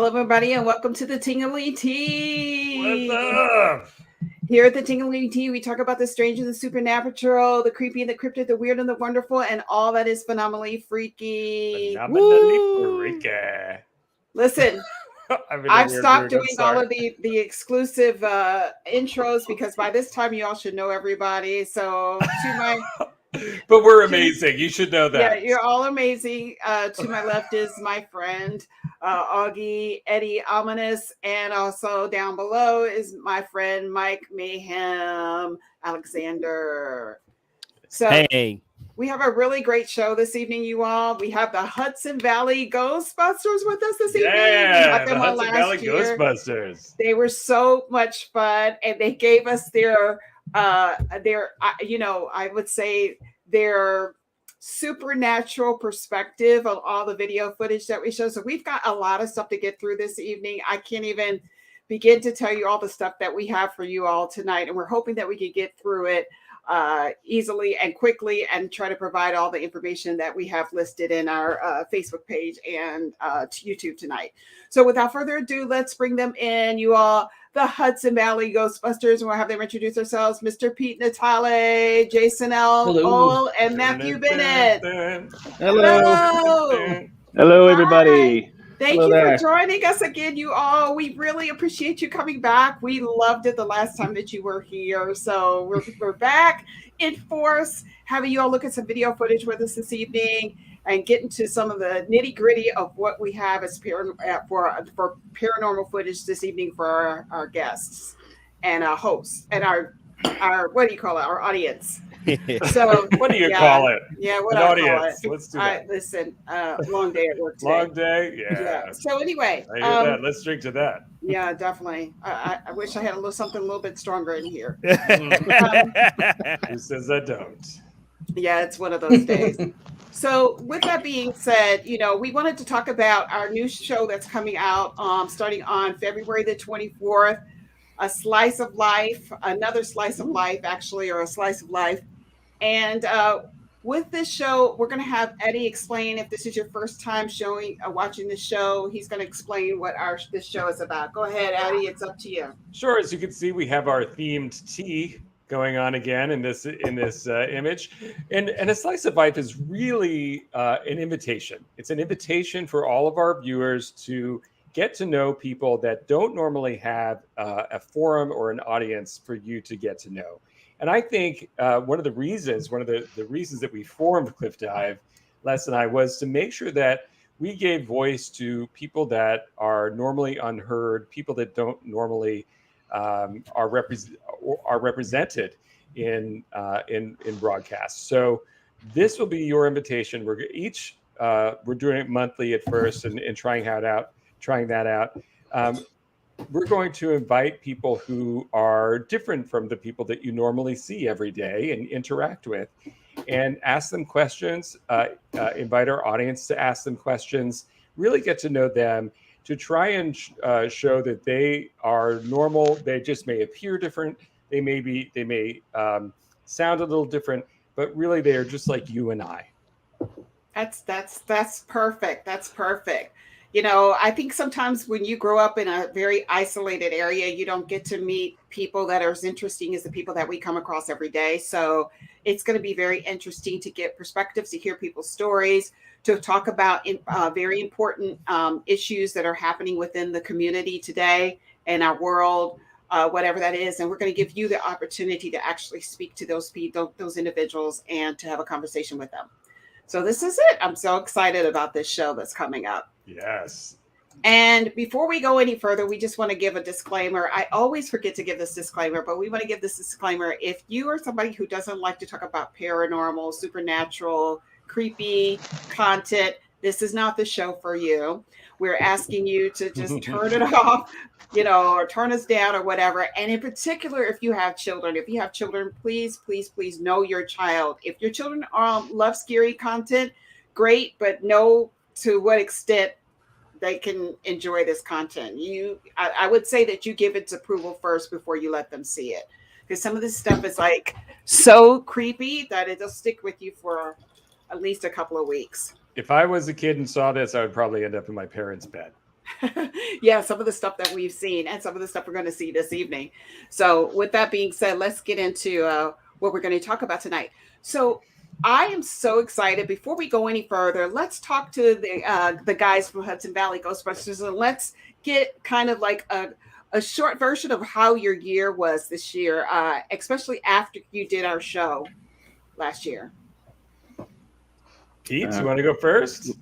Hello, everybody, and welcome to the Tingling Tea. What's up? Here at the Tingling Tea, we talk about the strange and the supernatural, the creepy and the cryptid, the weird and the wonderful, and all that is phenomenally freaky. Freaky. Listen, I've stopped doing all of the exclusive intros because by this time you all should know everybody. So to my... But we're amazing. You should know that. Yeah, you're all amazing. To my left is my friend Augie, Eddie Ominous, and also down below is my friend Mike Mayhem, Alexandre. So hey, we have a really great show this evening, you all. We have the Hudson Valley Ghostbusters with us this evening. Yeah, the Hudson Valley Ghostbusters. They were so much fun, and they gave us their I would say their supernatural perspective on all the video footage that we show. So we've got a lot of stuff to get through this evening. I can't even begin to tell you all the stuff that we have for you all tonight. And we're hoping that we can get through it easily and quickly and try to provide all the information that we have listed in our Facebook page and YouTube tonight. So without further ado, let's bring them in, you all. The Hudson Valley Ghostbusters, and we'll have them introduce ourselves. Mr. Pete Natale, Jason L. Ole, and Matthew Bennett. hello. Hello, everybody. Thank you for joining us again, you all. We really appreciate you coming back. We loved it the last time that you were here. So we're back in force, having you all look at some video footage with us this evening and get into some of the nitty gritty of what we have as for paranormal footage this evening for our guests and our hosts and our what do you call it? Our audience. So what do you call it? Yeah, what an I audience. Call it. Let's do that. Listen, long day at work today. Long day, yeah. So anyway, I hear that. Let's drink to that. Yeah, definitely. I wish I had something a little bit stronger in here. Who says I don't? Yeah, it's one of those days. So with that being said, we wanted to talk about our new show that's coming out starting on February the 24th, A Slice of Life, another slice of life, actually, or a slice of life. And with this show, we're going to have Eddie explain, if this is your first time watching the show, he's going to explain what this show is about. Go ahead, Eddie, it's up to you. Sure. As you can see, we have our themed tea going on again in this image, and A Slice of Life is really an invitation. It's an invitation for all of our viewers to get to know people that don't normally have a forum or an audience for you to get to know. And I think one of the reasons that we formed Cliff Dive, Les and I, was to make sure that we gave voice to people that are normally unheard, people that don't normally are represented in broadcasts. So this will be your invitation. We're doing it monthly at first and trying that out. We're going to invite people who are different from the people that you normally see every day and interact with, and ask them questions, invite our audience to ask them questions, really get to know them, to try and show that they are normal. They just may appear different. They may sound a little different, but really they are just like you and I. That's perfect. That's perfect. I think sometimes when you grow up in a very isolated area, you don't get to meet people that are as interesting as the people that we come across every day. So it's going to be very interesting to get perspectives, to hear people's stories, to talk about very important issues that are happening within the community today and our world, whatever that is. And we're going to give you the opportunity to actually speak to those people, those individuals, and to have a conversation with them. So this is it. I'm so excited about this show that's coming up. Yes. And before we go any further, we just want to give a disclaimer. I always forget to give this disclaimer, but we want to give this disclaimer. If you are somebody who doesn't like to talk about paranormal, supernatural, creepy content, this is not the show for you. We're asking you to just turn it off, or turn us down or whatever. And in particular, if you have children, please, please, please know your child. If your children love scary content, great, but know to what extent they can enjoy this content. I would say that you give its approval first before you let them see it. Because some of this stuff is like so creepy that it'll stick with you for at least a couple of weeks. If I was a kid and saw this, I would probably end up in my parents' bed. Yeah, some of the stuff that we've seen and some of the stuff we're going to see this evening. So, with that being said, let's get into what we're going to talk about tonight. So, I am so excited. Before we go any further, let's talk to the guys from Hudson Valley Ghostbusters, and let's get kind of like a short version of how your year was this year, especially after you did our show last year. Pete, you want to go first?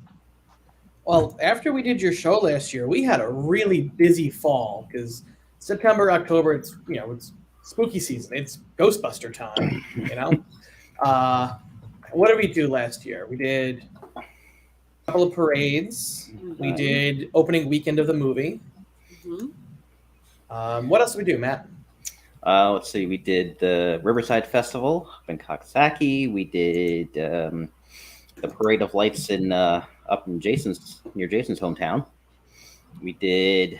Well, after we did your show last year, we had a really busy fall because September, October, it's spooky season. It's Ghostbuster time, What did we do last year? We did a couple of parades. We did opening weekend of the movie. What else did we do, Matt? Let's see. We did the Riverside Festival up in Coxsackie. We did the Parade of Lights up in near Jason's hometown. We did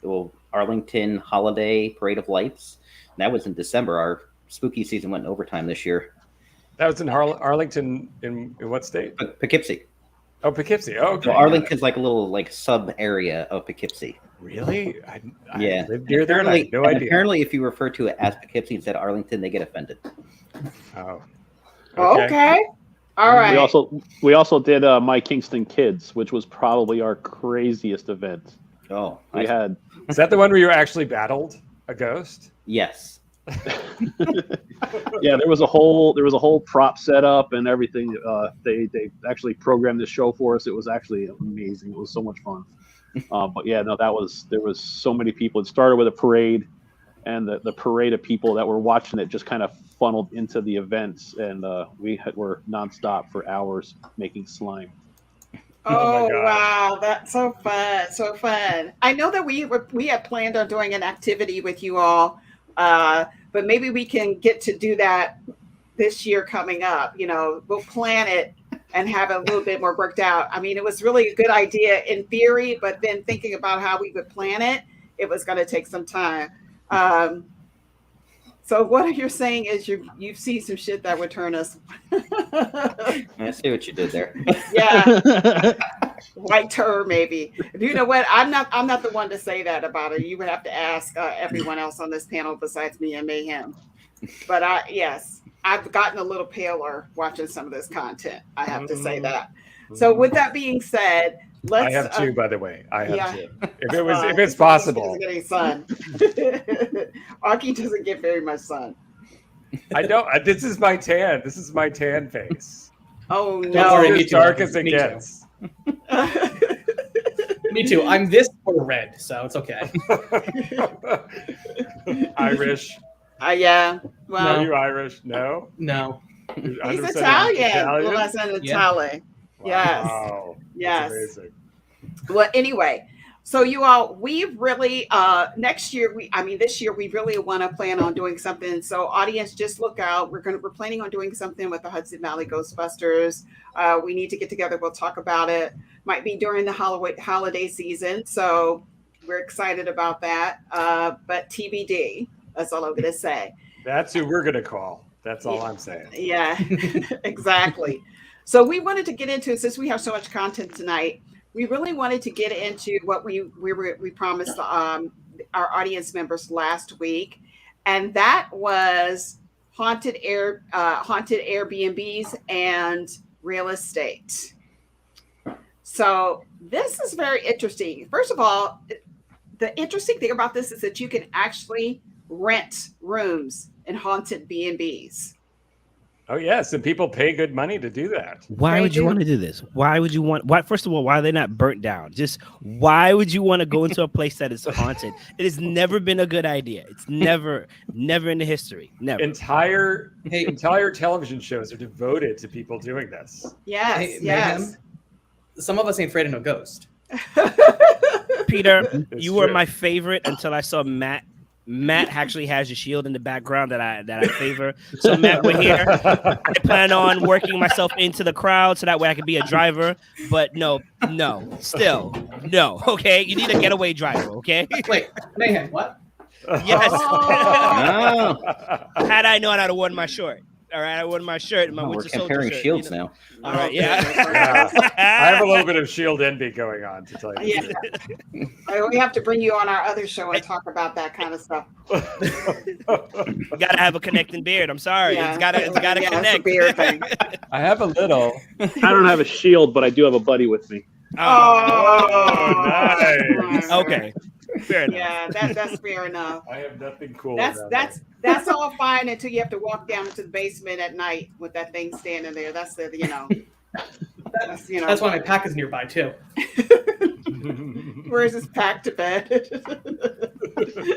the Arlington Holiday Parade of Lights. And that was in December. Our spooky season went in overtime this year. That was in Arlington, in what state? Poughkeepsie. Oh, Poughkeepsie. Oh, okay. So Arlington's like a little sub area of Poughkeepsie. Really? I Yeah. lived near there and I had no idea. Apparently, if you refer to it as Poughkeepsie instead of Arlington, they get offended. Oh. Okay. All right. We also did My Kingston Kids, which was probably our craziest event. Oh, We had Is that the one where you actually battled a ghost? yes. yeah, there was a whole prop setup and everything. They actually programmed this show for us. It was actually amazing. It was so much fun. But yeah, no, there was so many people. It started with a parade, and the parade of people that were watching it just kind of funneled into the events, and we were nonstop for hours making slime. Oh, wow, that's so fun! I know that we had planned on doing an activity with you all, but maybe we can get to do that this year coming up. We'll plan it and have it a little bit more worked out. I mean, it was really a good idea in theory, but then thinking about how we would plan it, it was going to take some time. So what you're saying is you've seen some shit that would turn us. I see what you did there. Yeah, white terror maybe. You know what? I'm not the one to say that about it. You would have to ask everyone else on this panel besides me and Mayhem. But yes, I've gotten a little paler watching some of this content. I have to say that. So with that being said, I have two, by the way. I have two. If it's possible. He's getting sun. Aki doesn't get very much sun. I don't. This is my tan. This is my tan face. Oh Don't no! worry, It's as dark as it gets. Me too. I'm this or red, so it's okay. Irish. Yeah. Well, Are you Irish? No. No. he's 100% Italian. Italian? Well, that's an Yeah. Italian. Yes. Wow. Yes. That's amazing. Well, anyway, so you all, we really this year we really want to plan on doing something. So audience, just look out. We're planning on doing something with the Hudson Valley Ghostbusters. We need to get together. We'll talk about it. Might be during the holiday season. So we're excited about that. But TBD, that's all I'm going to say. That's who we're gonna call. That's all I'm saying. Yeah, exactly. So we wanted to get into, since we have so much content tonight, we really wanted to get into what we promised our audience members last week, and that was haunted Airbnbs and real estate. So this is very interesting. First of all, the interesting thing about this is that you can actually rent rooms in haunted B&Bs. Oh yes, and people pay good money to do that. Why would you want to do this? Why would you want? Why? First of all, why are they not burnt down? Just why would you want to go into a place that is haunted? It has never been a good idea. It's never in the history. Never. Entire television shows are devoted to people doing this. Yes, Hey, yes. Mayhem, some of us ain't afraid of no ghost. Peter, It's you were true. my favorite until I saw Matt. Matt actually has a shield in the background that I favor. So Matt, we're here. I plan on working myself into the crowd so that way I can be a driver. But no, still no. Okay, you need a getaway driver. Okay. Wait, Mayhem, what? Yes. Oh. Oh, Had I known, I'd have worn my short. All right, I won my shirt, my Oh, we're Winter Soldier comparing shirt, shields you know? now. All right, Yeah. I have a little bit of shield envy going on, to tell you. Yeah. We have to bring you on our other show and talk about that kind of stuff. You gotta have a connecting beard. I'm sorry, Yeah. it's gotta Yeah, it's a connect. beard thing. I have a little. I don't have a shield, but I do have a buddy with me. Oh, nice. Okay, fair enough. Yeah, that's fair enough. I have nothing cool. That's all fine until you have to walk down into the basement at night with that thing standing there. That's the That's why my pack is nearby too. Where's his pack to bed?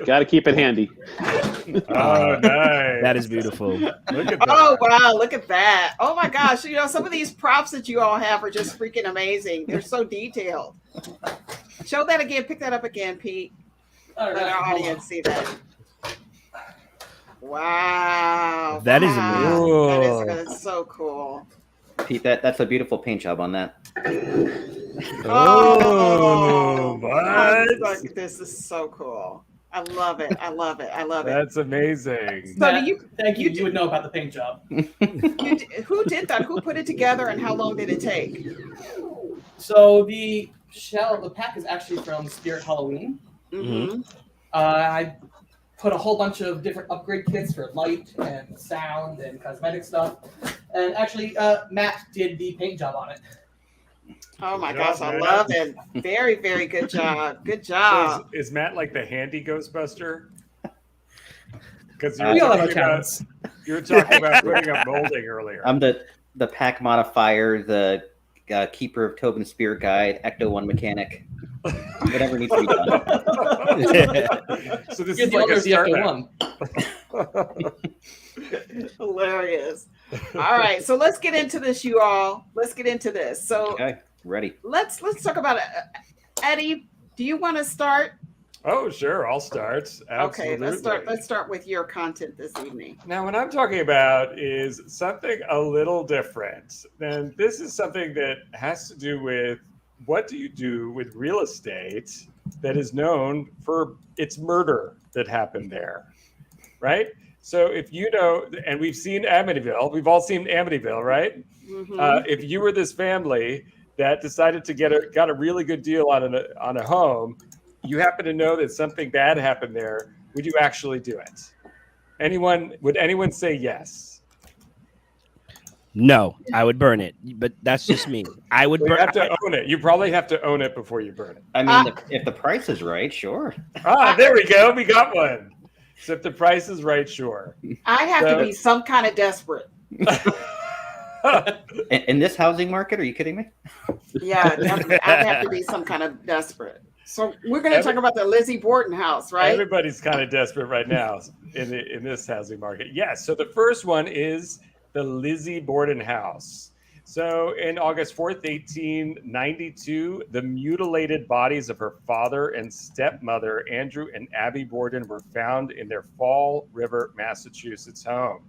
Got to keep it handy. Oh, nice. That is beautiful. Look at that. Oh wow, look at that. Oh my gosh, some of these props that you all have are just freaking amazing. They're so detailed. Show that again, pick that up again, Pete. All Let our audience see that. Wow. That is amazing. That is so cool. Pete, that's a beautiful paint job on that. Oh, what? This is so cool. I love it. I love it. I love it. That's amazing. So Matt, thank you. You would know about the paint job. Who did that? Who put it together, and how long did it take? So the pack is actually from Spirit Halloween. Mm-hmm. I put a whole bunch of different upgrade kits for light and sound and cosmetic stuff. And actually, Matt did the paint job on it. Oh my Good gosh, job, I Matt. love it. Very, very good job. Good job. So is Matt like the handy Ghostbuster? Because We all have our talents. you were talking about putting up molding earlier. I'm the pack modifier, the keeper of Tobin's Spirit Guide, Ecto One mechanic, whatever needs to be done. So this You're is the like owner a of the startup. Ecto One. Hilarious. All right, so let's get into this, you all. Let's get into this. So Okay, ready. let's talk about it. Eddie, do you want to start? Oh, sure. I'll start. Absolutely. Okay, let's start with your content this evening. Now, what I'm talking about is something a little different. And this is something that has to do with what do you do with real estate that is known for its murder that happened there, right? So if you know, and we've seen Amityville, we've all seen Amityville, right? Mhm. If you were this family that decided to got a really good deal on a home, you happen to know that something bad happened there, would you actually do it? Would anyone say yes? No, I would burn it, but that's just me. I would You burn. have to own it. You probably have to own it before you burn it. I mean, if the price is right, sure. There we go. We got one. So if the price is right, sure. I have to be some kind of desperate. In this housing market, are you kidding me? Yeah, definitely. I'd have to be some kind of desperate. So we're going to talk about the Lizzie Borden house, right? Everybody's kind of desperate right now in this housing market. Yes. So the first one is the Lizzie Borden house. So in August 4th, 1892, the mutilated bodies of her father and stepmother, Andrew and Abby Borden, were found in their Fall River, Massachusetts home.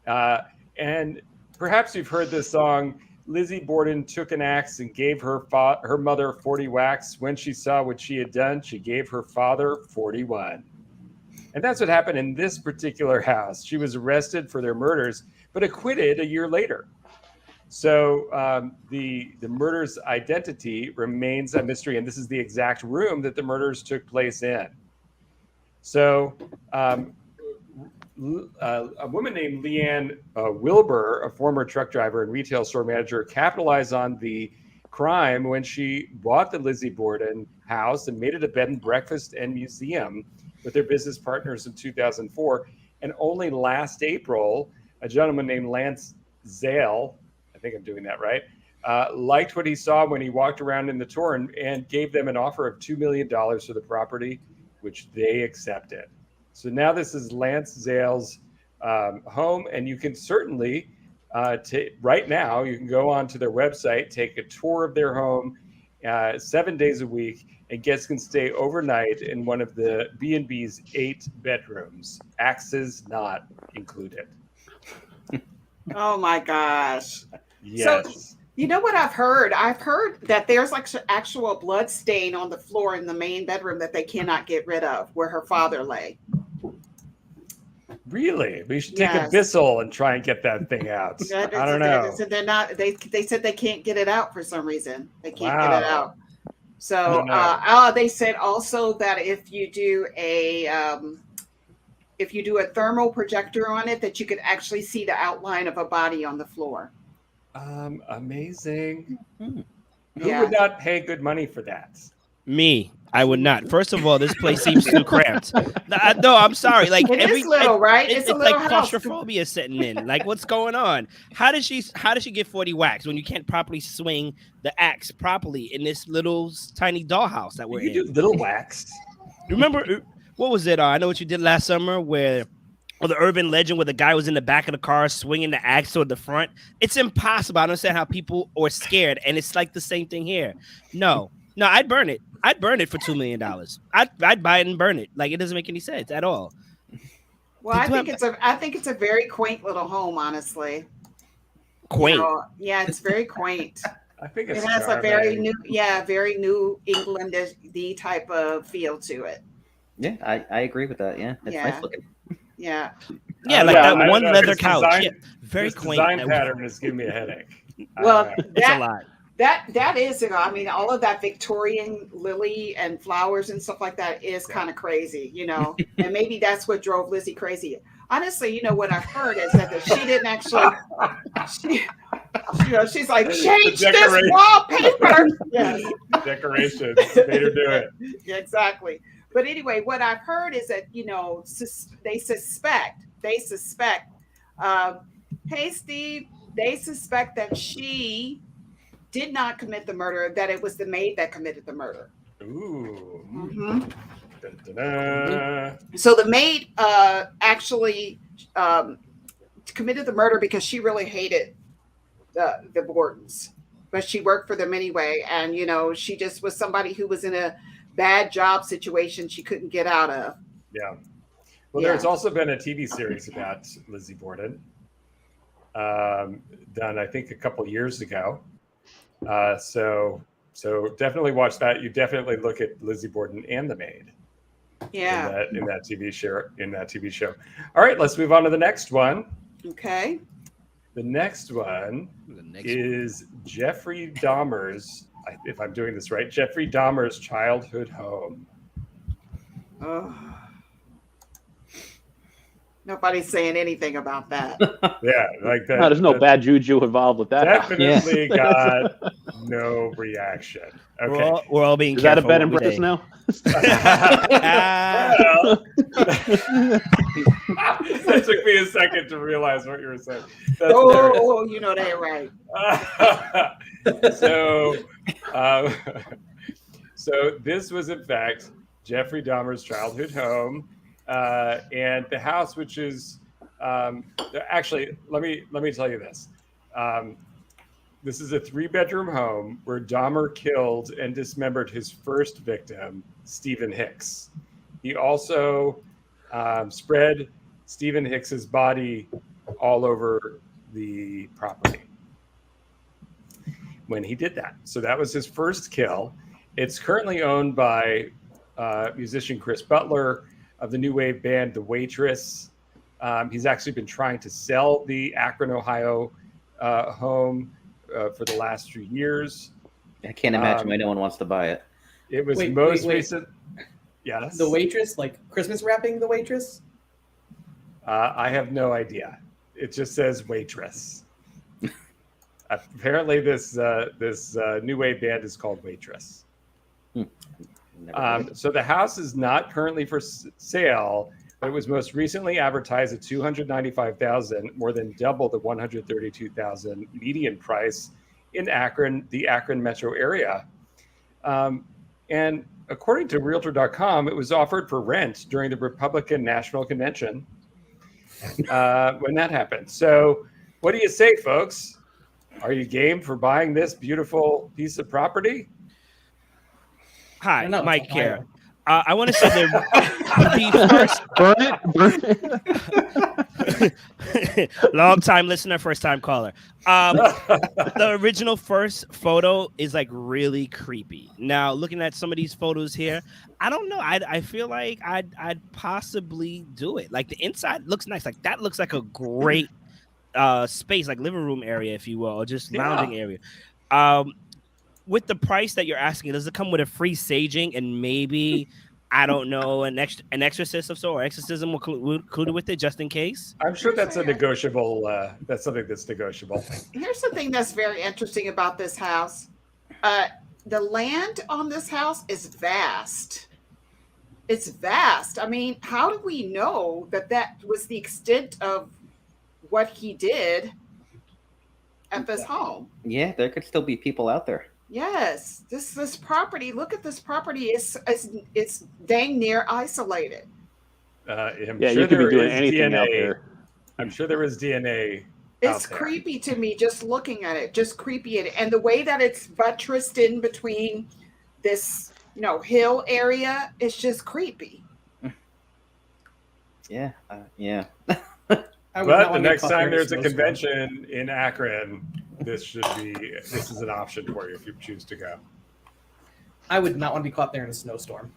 And perhaps you've heard this song, Lizzie Borden took an axe and gave her mother 40 whacks. When she saw what she had done, she gave her father 41. And that's what happened in this particular house. She was arrested for their murders, but acquitted a year later. So the murder's identity remains a mystery, and this is the exact room that the murders took place in. So a woman named Leanne Wilbur, a former truck driver and retail store manager, capitalized on the crime when she bought the Lizzie Borden house and made it a bed and breakfast and museum with their business partners in 2004. And only last April, a gentleman named Lance Zale, I think I'm doing that right, liked what he saw when he walked around in the tour and gave them an offer of $2 million for the property, which they accepted. So now this is Lance Zale's home, and you can certainly, right now, you can go onto their website, take a tour of their home 7 days a week, and guests can stay overnight in one of the B&B's 8 bedrooms, axes not included. Oh my gosh. Yes. So, you know what I've heard? I've heard that there's like actual blood stain on the floor in the main bedroom that they cannot get rid of where her father lay. Really? We should take Yes. a Bissell and try and get that thing out. I don't know. So they're not. They said they can't get it out for some reason. They can't get it Wow. out. So they said also that if you do a thermal projector on it, that you could actually see the outline of a body on the floor. Amazing. Who Yeah. would not pay good money for that? Me, I would not. First of all, this place seems too cramped. No, I'm sorry. Like It is little, right? It's a little like house. claustrophobia setting in. Like, what's going on? How does she get 40 whacks when you can't properly swing the axe properly in this little tiny dollhouse that we're in? You do little whacks. Remember what was it? I know what you did last summer, where the urban legend where the guy was in the back of the car swinging the axe toward the front. It's impossible. I don't understand how people are scared, and it's like the same thing here. No, I'd burn it. I'd burn it for $2 million. I'd buy it and burn it. Like, it doesn't make any sense at all. Well, I think it's a very quaint little home, honestly. Quaint. You know, yeah, it's very quaint. I think it's It has charming. a very New England type of feel to it. Yeah, I agree with that. Yeah, it's nice looking. Yeah. Yeah, like I that don't one know. leather This couch. design- Yeah, very this quaint. design pattern is giving me a headache. Well, It's a lot. that is, I mean, all of that Victorian lily and flowers and stuff like that is kind of crazy, you know, and maybe that's what drove Lizzie crazy. Honestly, you know, what I've heard is that she didn't actually, she's like, change this wallpaper. Yes. Decorations made her do it. Yeah, exactly. But anyway, what I've heard is that, you know, they suspect, hey, Steve, they suspect that she did not commit the murder, that it was the maid that committed the murder. Ooh. Mm-hmm. Da-da-da. So the maid actually committed the murder because she really hated the Bortons, but she worked for them anyway. And, you know, she just was somebody who was in a bad job situation she couldn't get out of. Yeah. Well, there's also been a TV series about Lizzie Borden, done, I think, a couple years ago. So definitely watch that. You definitely look at Lizzie Borden and the maid. Yeah. In that TV show. All right, let's move on to the next one. Okay. The next one is Jeffrey Dahmer's, if I'm doing this right, Jeffrey Dahmer's childhood home. Oh. Nobody's saying anything about that. Yeah, like that. No, there's no bad juju involved with that. Definitely got no reaction. Okay. We're all being Is that a careful bed and what we breakfast now? Well, it took me a second to realize what you were saying. That's hilarious. You know that right. So this was in fact Jeffrey Dahmer's childhood home, and the house, which is actually, let me tell you this. This is a 3-bedroom home where Dahmer killed and dismembered his first victim, Stephen Hicks. He also spread Stephen Hicks's body all over the property when he did that. So that was his first kill. It's currently owned by musician Chris Butler of the new wave band The Waitress. He's actually been trying to sell the Akron, Ohio home for the last few years. I can't imagine why no one wants to buy it. It was Wait. recent. Yes. The Waitress, like Christmas wrapping The Waitress? I have no idea. It just says Waitress. Apparently, this new wave band is called Waitress. So the house is not currently for sale, but it was most recently advertised at $295,000, more than double the $132,000 median price in Akron, the Akron metro area. And according to Realtor.com, it was offered for rent during the Republican National Convention when that happened. So what do you say, folks? Are you game for buying this beautiful piece of property? Hi, No, Mike here. I want to say the first long time listener, first time caller. The original first photo is like really creepy. Now looking at some of these photos here, I don't know. I feel like I'd possibly do it. Like the inside looks nice. Like that looks like a great space, like living room area, if you will, or just lounging area. With the price that you're asking, does it come with a free saging and maybe, I don't know, an exorcist of so or exorcism included with it just in case? I'm sure that's a negotiable. That's something that's negotiable. Here's something that's very interesting about this house. The land on this house is vast. It's vast. I mean, how do we know that was the extent of what he did at this home? Yeah, there could still be people out there. Yes, this property. Look at this property. It's dang near isolated. You could be doing anything out there. I'm sure there is DNA. It's creepy to me just looking at it. Just creepy, and the way that it's buttressed in between this, hill area. It's just creepy. Yeah, yeah. But the next time there's a convention in Akron, this is an option for you if you choose to go. I would not want to be caught there in a snowstorm.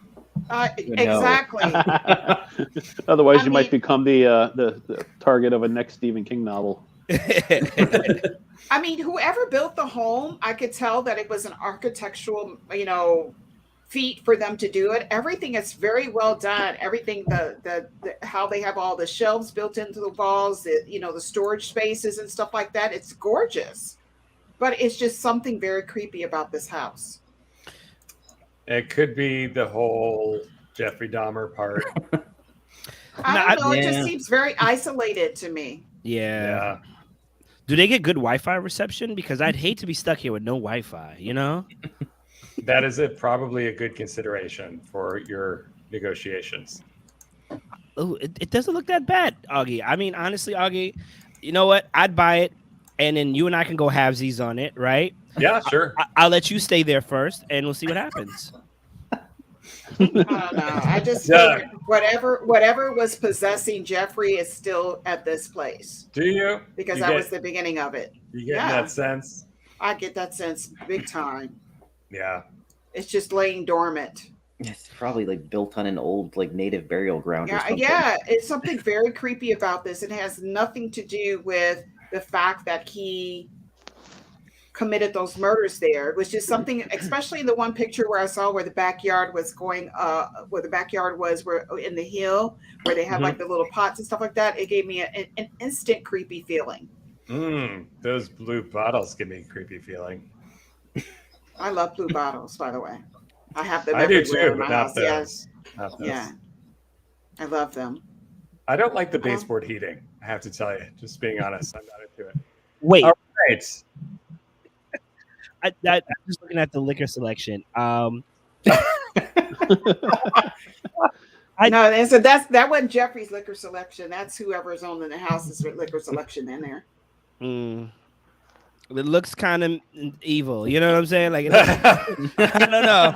Exactly. Otherwise, you might become the target of a next Stephen King novel. I mean, whoever built the home, I could tell that it was an architectural, feat for them to do it. Everything is very well done. Everything, the how they have all the shelves built into the walls, the storage spaces and stuff like that. It's gorgeous, but it's just something very creepy about this house. It could be the whole Jeffrey Dahmer part. I don't know. It just seems very isolated to me. Yeah. Do they get good Wi-Fi reception? Because I'd hate to be stuck here with no Wi-Fi, That is probably a good consideration for your negotiations. Oh, it doesn't look that bad, Augie. I mean, honestly, Augie, you know what? I'd buy it, and then you and I can go halvesies on it, right? Yeah, sure. I'll let you stay there first, and we'll see what happens. I don't know. I just figured whatever was possessing Jeffrey is still at this place. Do you? Because that was the beginning of it. You get that sense? I get that sense big time. Yeah. It's just laying dormant. It's probably like built on an old native burial ground or something. Yeah, it's something very creepy about this. It has nothing to do with the fact that he committed those murders there. It was just something, especially in the one picture where I saw where the backyard was going, where the backyard was where in the hill, where they have like the little pots and stuff like that. It gave me an instant creepy feeling. Those blue bottles give me a creepy feeling. I love blue bottles, by the way. I have them I do everywhere too, in my but not house. those. Yes. Not those. Yeah. I love them. I don't like the baseboard heating. I have to tell you, just being honest, I'm not into it. Wait. All right. I'm just looking at the liquor selection. No, and so that wasn't Jeffrey's liquor selection. That's whoever's owning the house's liquor selection in there. It looks kind of evil. You know what I'm saying? Like, I don't know.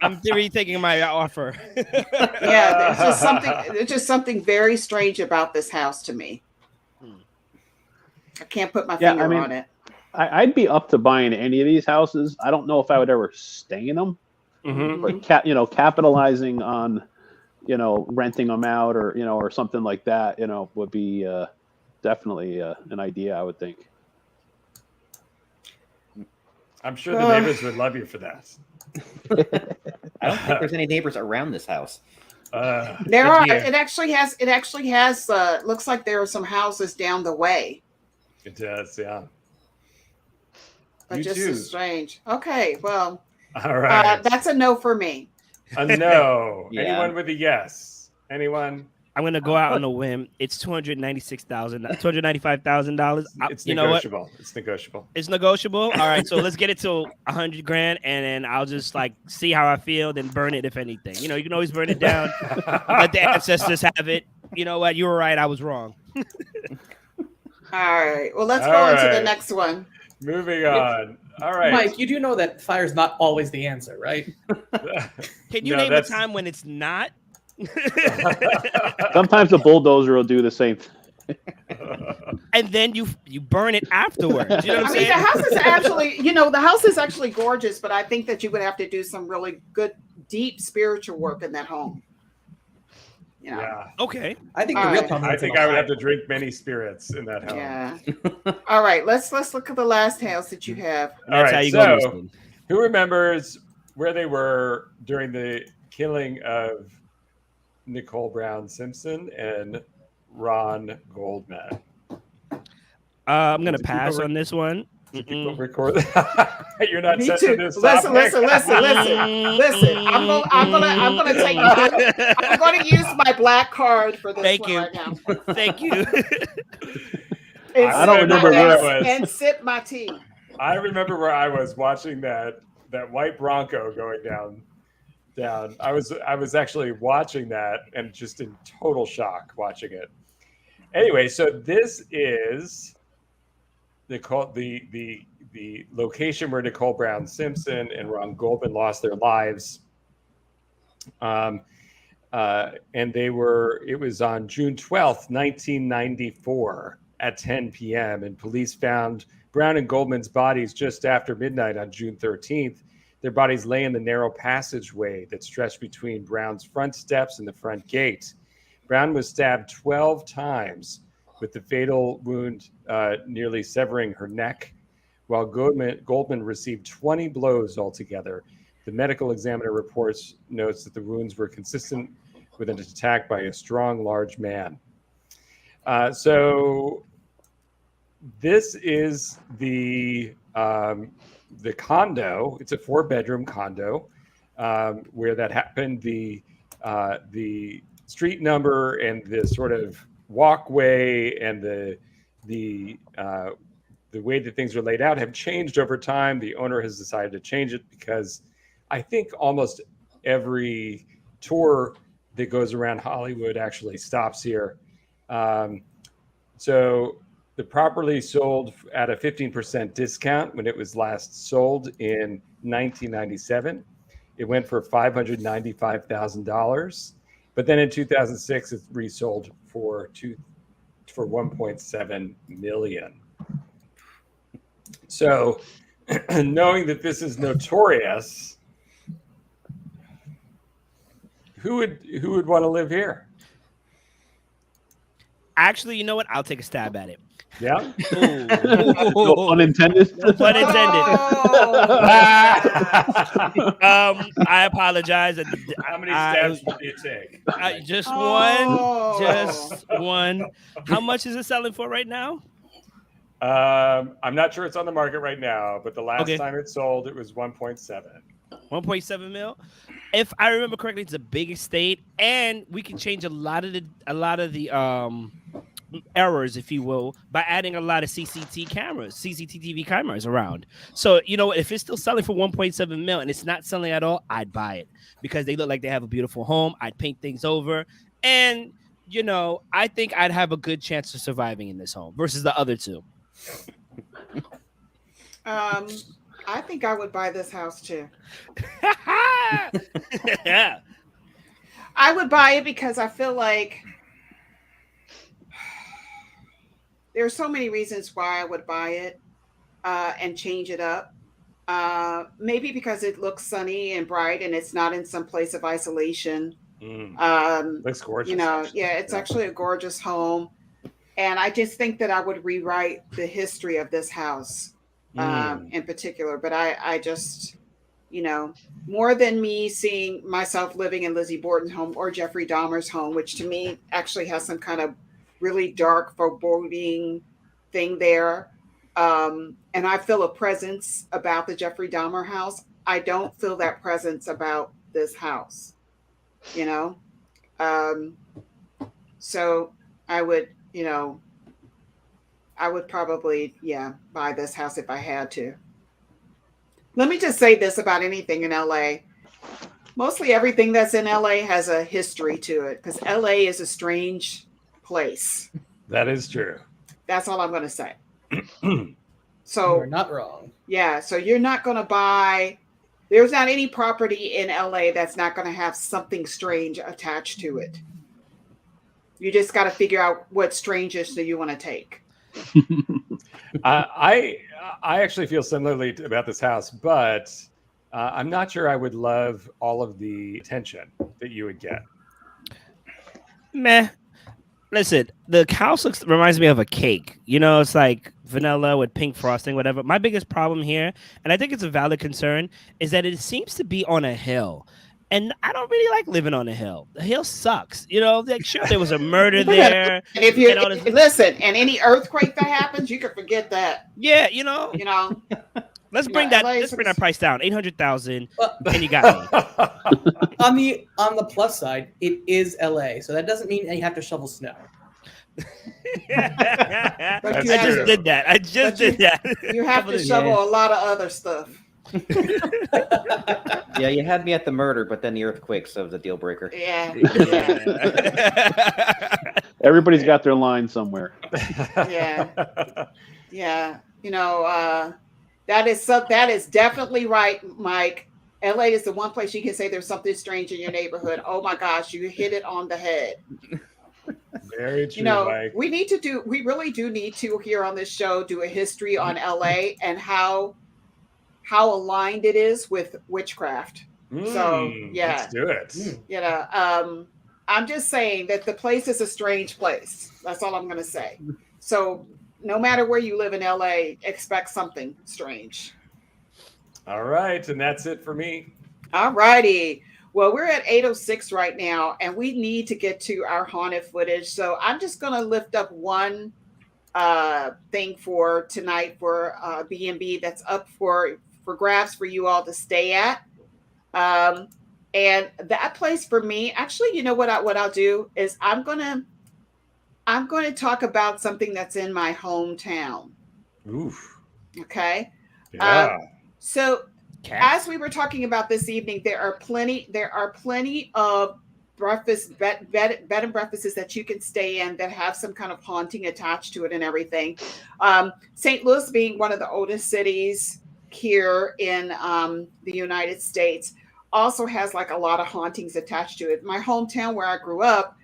I'm rethinking my offer. Yeah, there's just something very strange about this house to me. I can't put my finger on it. I'd be up to buying any of these houses. I don't know if I would ever stay in them, but capitalizing on, renting them out or something like that, would be definitely an idea, I would think. I'm sure the neighbors would love you for that. I don't think there's any neighbors around this house. There are. It actually has. Looks like there are some houses down the way. It does, yeah. But just as strange. Okay, well. All right. That's a no for me. A no. Yeah. Anyone with a yes? Anyone? I'm gonna go out on a whim. It's $295,000. It's you know negotiable. what? It's negotiable. It's negotiable. All right, so let's get it to $100,000, and then I'll just see how I feel, then burn it if anything. You can always burn it down. Let the ancestors have it. You know what? You were right. I was wrong. All right. Well, let's go into the next one. Moving on. All right. Mike, you do know that fire's not always the answer, right? Can you No, name a time when it's not? Sometimes the bulldozer will do the same thing. And then you burn it afterwards. You know what I'm I mean, saying? the house is actually, the house is actually gorgeous, but I think that you would have to do some really good, deep spiritual work in that home. Yeah. Okay. I think All the real right. problem I is think in I would have Ohio. to drink many spirits in that home. Yeah. All right. Let's look at the last house that you have. All That's right, how you so- go, Houston. Who remembers where they were during the killing of Nicole Brown Simpson and Ron Goldman? I'm gonna Did pass people on this one. Did people record? You're not Me set too. to this Listen. topic? Listen. I'm gonna take. I'm gonna use my black card for this Thank one you. right now. Thank you. And I don't sip remember my- where I was. And sip my tea. I remember where I was watching that white Bronco going down. I was actually watching that and just in total shock watching it. Anyway, so this is the location where Nicole Brown Simpson and Ron Goldman lost their lives. And it was on June 12th, 1994 at 10 p.m. and police found Brown and Goldman's bodies just after midnight on June 13th. Their bodies lay in the narrow passageway that stretched between Brown's front steps and the front gate. Brown was stabbed 12 times with the fatal wound nearly severing her neck, while Goldman received 20 blows altogether. The medical examiner notes that the wounds were consistent with an attack by a strong, large man. So this is the condo. It's a 4-bedroom condo where that happened. The street number and the sort of walkway and the way that things are laid out have changed over time. The owner has decided to change it because I think almost every tour that goes around Hollywood actually stops here. So the property sold at a 15% discount when it was last sold in 1997. It went for $595,000, but then in 2006 it resold for 1.7 million. So, knowing that this is notorious, who would want to live here? Actually, you know what? I'll take a stab at it. Yeah. No pun intended. No pun intended. Oh. I apologize. How many stabs would you take? Just Oh. one. Just one. How much is it selling for right now? I'm not sure it's on the market right now, but the last time it sold, it was 1.7. 1.7 mil. If I remember correctly, it's a big estate, and we can change a lot of the errors, if you will, by adding a lot of CCTV cameras around. So, if it's still selling for 1.7 mil and it's not selling at all, I'd buy it because they look like they have a beautiful home. I'd paint things over, and I think I'd have a good chance of surviving in this home versus the other two. I think I would buy this house too. Yeah. I would buy it because I feel like there are so many reasons why I would buy it and change it up. Maybe because it looks sunny and bright and it's not in some place of isolation. Looks gorgeous. It's actually a gorgeous home. And I just think that I would rewrite the history of this house in particular. But I just, more than me seeing myself living in Lizzie Borden's home or Jeffrey Dahmer's home, which to me actually has some kind of really dark, foreboding thing there. And I feel a presence about the Jeffrey Dahmer house. I don't feel that presence about this house, So I would, I would probably, buy this house if I had to. Let me just say this about anything in LA. Mostly everything that's in LA has a history to it because LA is a strange place. That is true. That's all I'm going to say. So You're not wrong. Yeah, so you're not going to buy. There's not any property in LA that's not going to have something strange attached to it. You just got to figure out what strangeness do you want to take. I actually feel similarly about this house, but I'm not sure I would love all of the attention that you would get. Meh. Listen, the house reminds me of a cake. You know, it's like vanilla with pink frosting, whatever. My biggest problem here, and I think it's a valid concern, is that it seems to be on a hill. And I don't really like living on a hill. The hill sucks. You know, like, sure, there was a murder there. And if you listen, and any earthquake that happens, you can forget that. Yeah, you know. Let's bring that price down. 800,000, and you got me. On the plus side, it is LA, so that doesn't mean you have to shovel snow. I just did that. You have to shovel a lot of other stuff. Yeah, you had me at the murder, but then the earthquakes of the deal breaker. Yeah. Everybody's got their line somewhere. Yeah. That is definitely right, Mike. LA is the one place you can say there's something strange in your neighborhood. Oh my gosh, you hit it on the head. Very true, Mike. We really do need to here on this show do a history on LA and how aligned it is with witchcraft. So let's do it. I'm just saying that the place is a strange place. That's all I'm going to say. So no matter where you live in LA, expect something strange. All right. And that's it for me. All righty. Well, we're at 8:06 right now, and we need to get to our haunted footage. So I'm just going to lift up one thing for tonight for B&B that's up for grabs for you all to stay at. And that place for me, actually, you know what I'll do is I'm going to talk about something that's in my hometown. Oof. Okay. Yeah. So as we were talking about this evening, there are plenty of bed and breakfasts that you can stay in that have some kind of haunting attached to it and everything. St. Louis being one of the oldest cities here in the United States also has like a lot of hauntings attached to it. My hometown where I grew up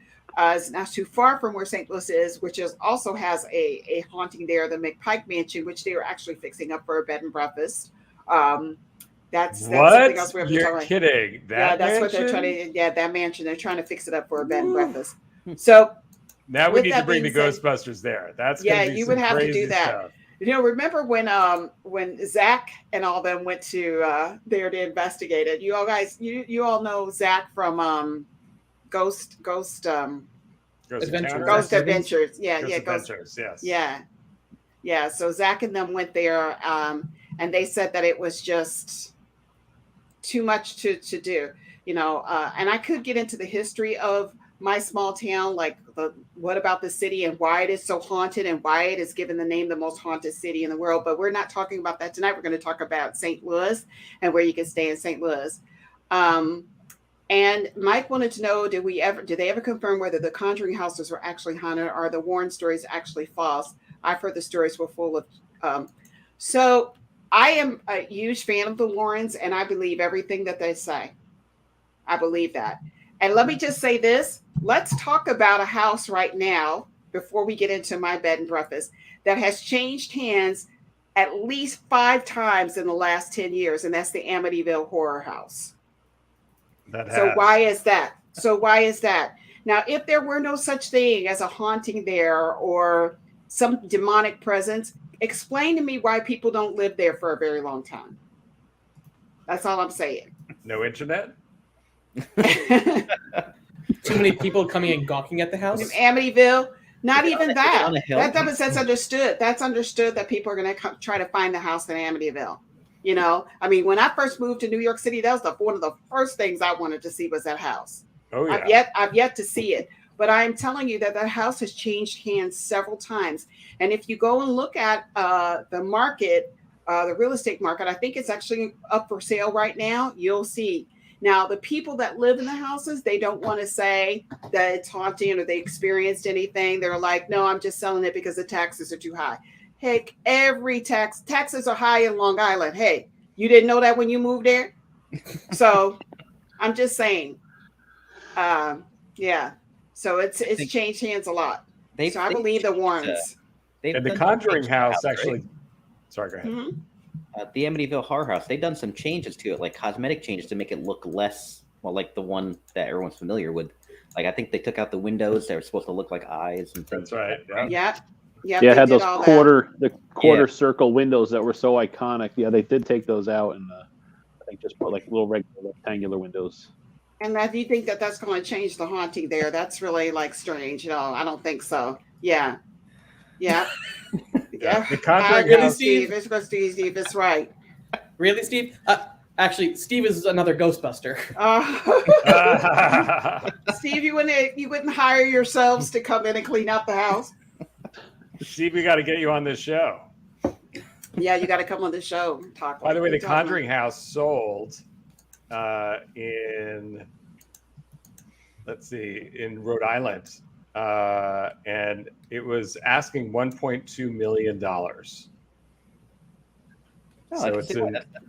is not too far from where St. Louis is, which also has a haunting there, the McPike Mansion, which they were actually fixing up for a bed and breakfast. That's something else we have to talk about. You're kidding. That's mansion? What they're trying to. Yeah, that mansion. They're trying to fix it up for a bed and breakfast. So now we need to bring the Ghostbusters there. That's you would have to do that. Stuff. Remember when Zach and all them went to there to investigate it? You all guys, you all know Zach from Ghost Adventures. Yeah. So Zach and them went there, and they said that it was just too much to do, and I could get into the history of my small town, like what about the city and why it is so haunted and why it is given the name the most haunted city in the world. But we're not talking about that tonight. We're going to talk about St. Louis and where you can stay in St. Louis. And Mike wanted to know, did they ever confirm whether the Conjuring houses were actually haunted or the Warren stories actually false? I've heard the stories were full of. So I am a huge fan of the Warrens, and I believe everything that they say. I believe that. And let me just say this. Let's talk about a house right now before we get into my bed and breakfast that has changed hands at least 5 times in the last 10 years, and that's the Amityville Horror House. So why is that? Now, if there were no such thing as a haunting there or some demonic presence, explain to me why people don't live there for a very long time. That's all I'm saying. No internet? Too many people coming and gawking at the house? In Amityville? Not even that. That's understood. That's understood that people are going to try to find the house in Amityville. I mean, when I first moved to New York City, that was one of the first things I wanted to see was that house. Oh, yeah. I've yet to see it. But I'm telling you that house has changed hands several times. And if you go and look at the market, the real estate market, I think it's actually up for sale right now. You'll see. Now, the people that live in the houses, they don't want to say that it's haunting or they experienced anything. They're like, no, I'm just selling it because the taxes are too high. Heck, taxes are high in Long Island. Hey, you didn't know that when you moved there? So I'm just saying. Yeah. So it's changed hands a lot. So I believe the Warrens. And the Conjuring House actually. Right? Sorry, go ahead. Mm-hmm. The Amityville Horror House, they've done some changes to it, like cosmetic changes to make it look less, well, like the one that everyone's familiar with. Like I think they took out the windows that were supposed to look like eyes and things. That's right. Yeah. Yeah, it had those quarter Yeah. circle windows that were so iconic. Yeah, they did take those out and I think just put like little regular rectangular windows. And if you think that that's going to change the haunting there, that's really like strange. No, I don't think so. Yeah. Yeah. Yeah. The Conjuring really, House. Steve, Steve, it's right. Really, Steve? Actually, Steve is another Ghostbuster. Steve, you wouldn't hire yourselves to come in and clean out the house? Steve, we got to get you on this show. Yeah, you got to come on the show and talk. By the way, the Conjuring House sold in Rhode Island, and it was asking $1.2 million. So it's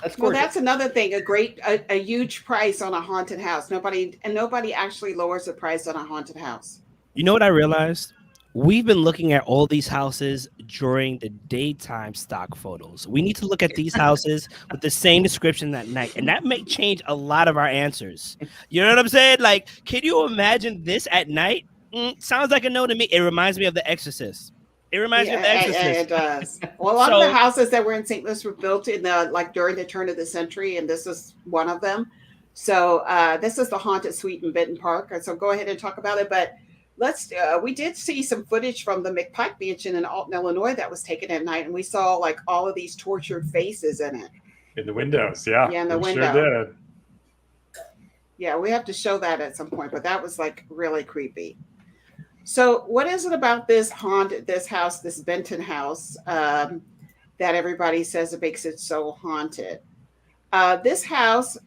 that's well, that's another thing. A huge price on a haunted house. Nobody actually lowers the price on a haunted house. You know what I realized? We've been looking at all these houses during the daytime stock photos. We need to look at these houses with the same description at night, and that may change a lot of our answers. You know what I'm saying? Like, can you imagine this at night? Sounds like a no to me. It reminds me of The Exorcist. It reminds me of The Exorcist. It does. Well, a lot of the houses that were in St. Louis were built in during the turn of the century, and this is one of them. So this is the haunted suite in Benton Park. So go ahead and talk about it, but. We did see some footage from the McPike Mansion in Alton, Illinois that was taken at night, and we saw like all of these tortured faces in it. In the windows, yeah. Yeah, in the window. Sure did. Yeah, we have to show that at some point, but that was like really creepy. So what is it about this house, this Benton house, that everybody says it makes it so haunted? This house,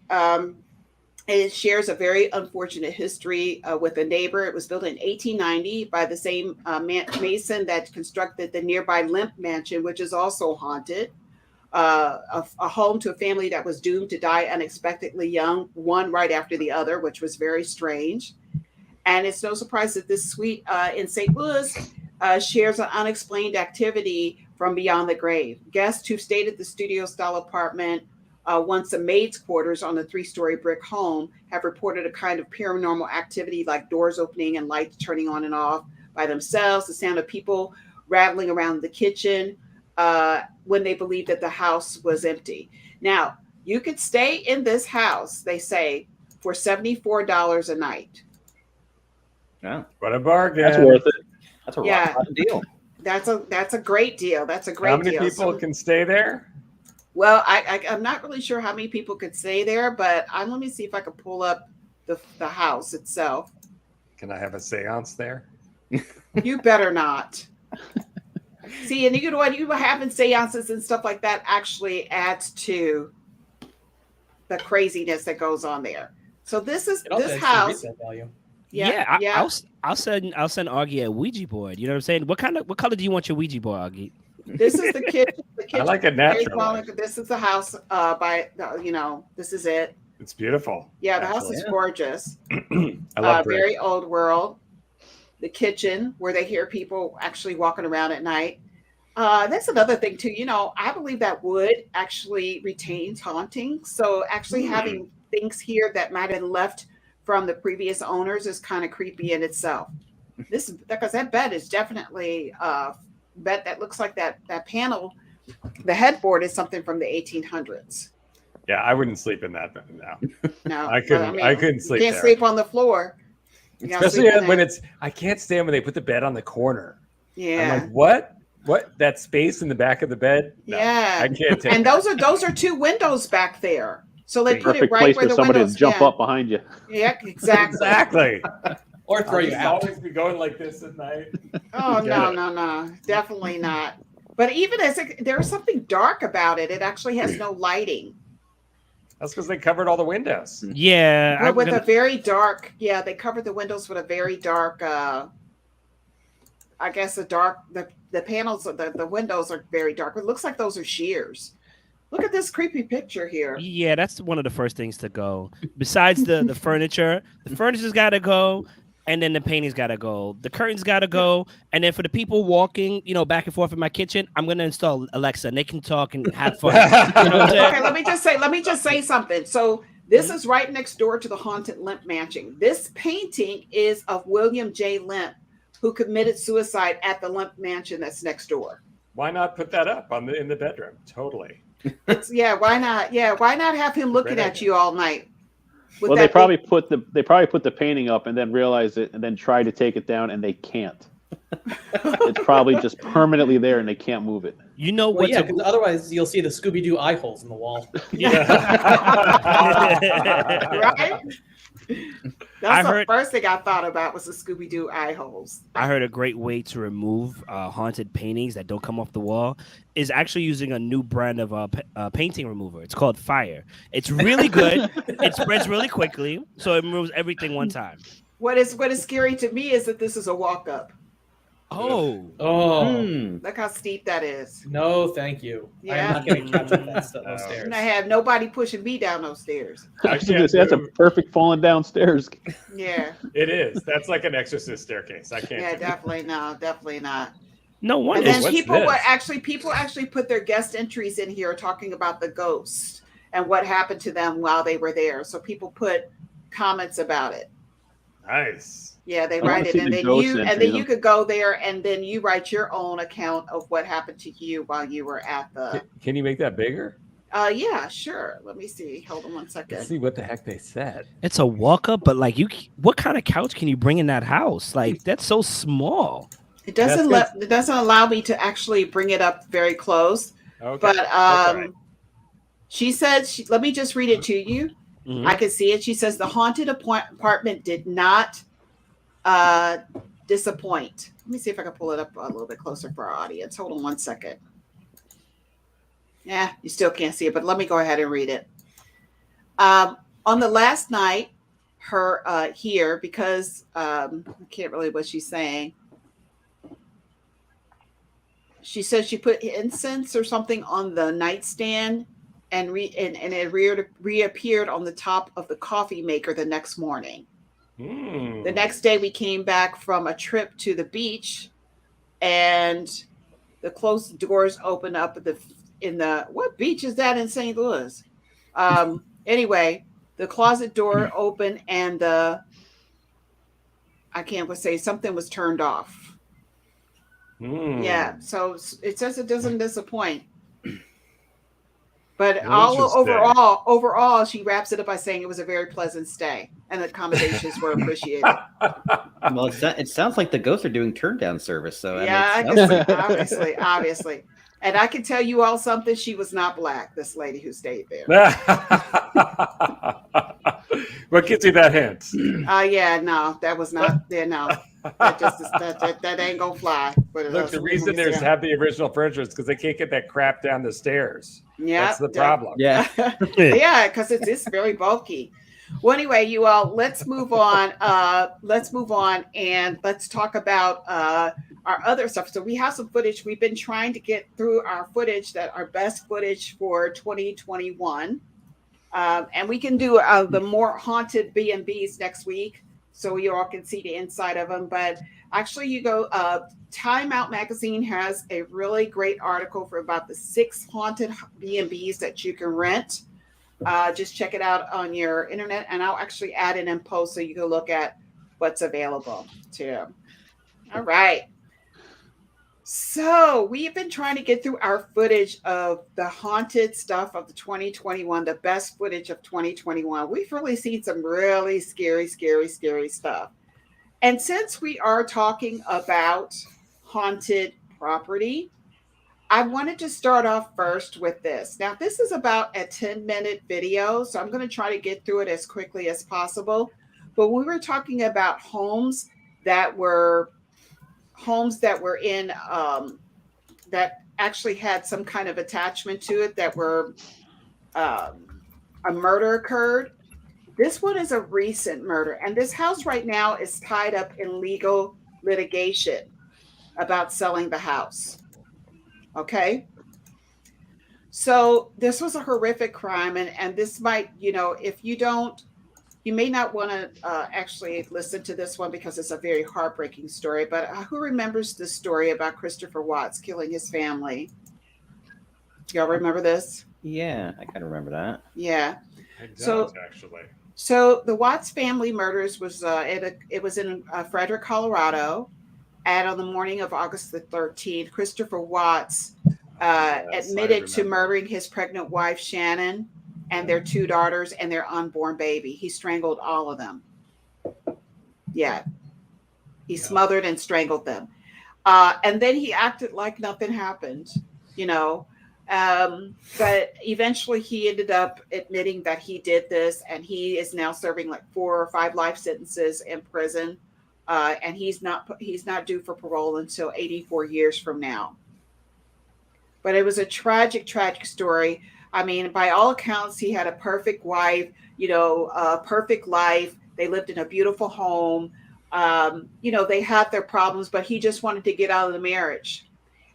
it shares a very unfortunate history with a neighbor. It was built in 1890 by the same mason that constructed the nearby Lemp Mansion, which is also haunted. A home to a family that was doomed to die unexpectedly young, one right after the other, which was very strange. And it's no surprise that this suite in St. Louis shares an unexplained activity from beyond the grave. Guests who stayed at the studio-style apartment once a maid's quarters on a 3-story brick home have reported a kind of paranormal activity like doors opening and lights turning on and off by themselves, the sound of people rattling around the kitchen when they believed that the house was empty. Now, you could stay in this house, they say, for $74 a night. Yeah. What a bargain. That's worth it. That's a rock deal. That's a great deal. That's a great deal. How many people can stay there? Well, I'm not really sure how many people could stay there, but let me see if I can pull up the house itself. Can I have a seance there? You better not. See, and you know what? You having seances and stuff like that actually adds to the craziness that goes on there. So this house. Yeah. I'll send Augie a Ouija board. You know what I'm saying? What color do you want your Ouija board, Augie? This is the kitchen. I like it natural. This is the house. This is it. It's beautiful. Yeah, the house is gorgeous. I love brick. Very old world. The kitchen where they hear people actually walking around at night. That's another thing too. I believe that wood actually retains haunting. So actually having things here that might have been left from the previous owners is kind of creepy in itself. Because that bed is definitely bed that looks like that panel. The headboard is something from the 1800s. Yeah, I wouldn't sleep in that now. No, I couldn't sleep. You can't sleep on the floor. Especially when I can't stand when they put the bed on the corner. Yeah. I'm like, what? That space in the back of the bed? No, yeah. I can't take and those are 2 windows back there. So they put it right place where for the somebody windows to jump up behind you. Yeah, exactly. Exactly. Or throw you out. Always be going like this at night. Oh no, definitely not. But even there's something dark about it. It actually has no lighting. That's because they covered all the windows. Yeah, But with a very dark. Yeah, they covered the windows with a very dark I guess the panels, the windows are very dark. It looks like those are shears. Look at this creepy picture here. Yeah, that's one of the first things to go. Besides the furniture's got to go, and then the painting's got to go. The curtains got to go, and then for the people walking, back and forth in my kitchen, I'm gonna install Alexa, and they can talk and have fun. You know what I'm saying? Okay, let me just say something. So this is right next door to the haunted Limp Mansion. This painting is of William J. Limp, who committed suicide at the Limp Mansion that's next door. Why not put that up in the bedroom? Totally. Why not? Yeah, why not have him looking at you all night? Well, they probably put the painting up and then realize it and then try to take it down and they can't. It's probably just permanently there and they can't move it. You know Well, what? yeah, because otherwise you'll see the Scooby-Doo eye holes in the wall. Right? That's the first thing I thought about was the Scooby-Doo eye holes. I heard a great way to remove haunted paintings that don't come off the wall is actually using a new brand of painting remover. It's called Fire. It's really good. It spreads really quickly, so it removes everything one time. What is scary to me is that this is a walk-up. Oh. Look how steep that is. No, thank you. Yeah. I'm not getting trapped on those stairs. And I have nobody pushing me down those stairs. That's a perfect falling downstairs. Yeah. It is. That's like an exorcist staircase. I can't. Yeah, definitely not. No And wonder. then people actually put their guest entries in here talking about the ghosts and what happened to them while they were there. So people put comments about it. Nice. Yeah, they write it, and then you could go there, and then you write your own account of what happened to you while you were at the. Can you make that bigger? Yeah, sure. Let me see. Hold on one second. Let's see what the heck they said. It's a walk up, but like what kind of couch can you bring in that house? Like that's so small. It doesn't allow me to actually bring it up very close. Okay. But right. She said, let me just read it to you. Mm-hmm. I can see it. She says the haunted apartment did not disappoint. Let me see if I can pull it up a little bit closer for our audience. Hold on one second. Yeah, you still can't see it, but let me go ahead and read it. On the last night, her here, because I can't really what she's saying. She said she put incense or something on the nightstand and it reappeared on the top of the coffee maker the next morning. The next day we came back from a trip to the beach and the closed doors opened up in the what beach is that in St. Louis? Anyway, the closet door opened and I can't say something was turned off. Yeah, so it says it doesn't disappoint. But overall, she wraps it up by saying it was a very pleasant stay and the accommodations were appreciated. Well, it sounds like the ghosts are doing turn down service. So yeah, obviously. And I can tell you all something. She was not black, this lady who stayed there. What gives you that hint? Yeah, no, that was not there. No, that ain't gonna fly. Look, the reason there's have the original furniture is because they can't get that crap down the stairs. Yeah, that's the problem. Yeah, yeah, because it's very bulky. Well, anyway, you all, let's move on. And let's talk about our other stuff. So we have some footage. We've been trying to get through our best footage for 2021. And we can do the more haunted B&Bs next week, so you all can see the inside of them. But actually, you go. Time Out Magazine has a really great article for about the 6 haunted B&Bs that you can rent. Just check it out on your internet, and I'll actually add it in post so you can look at what's available too. All right. So we've been trying to get through our footage of the haunted stuff of the 2021, the best footage of 2021. We've really seen some really scary stuff. And since we are talking about haunted property, I wanted to start off first with this. Now, this is about a 10-minute video, so I'm going to try to get through it as quickly as possible. But we were talking about homes that were in that actually had some kind of attachment to it, that were a murder occurred. This one is a recent murder, and this house right now is tied up in legal litigation. about selling the house. Okay. So this was a horrific crime. And this might, if you don't, you may not want to actually listen to this one because it's a very heartbreaking story. But who remembers the story about Christopher Watts killing his family? Y'all remember this? Yeah, I kind of remember that. Yeah. I don't, So actually. So the Watts family murders was it was in Frederick, Colorado, and on the morning of August the 13th, Christopher Watts Yes, I admitted to remember. murdering his pregnant wife Shannon and their 2 daughters and their unborn baby. He strangled all of them. Yeah, he smothered and strangled them, and then he acted like nothing happened. You know, but eventually he ended up admitting that he did this, and he is now serving like 4 or 5 life sentences in prison, and he's not due for parole until 84 years from now. But it was a tragic, tragic story. I mean, by all accounts, he had a perfect wife, a perfect life. They lived in a beautiful home. They had their problems, but he just wanted to get out of the marriage.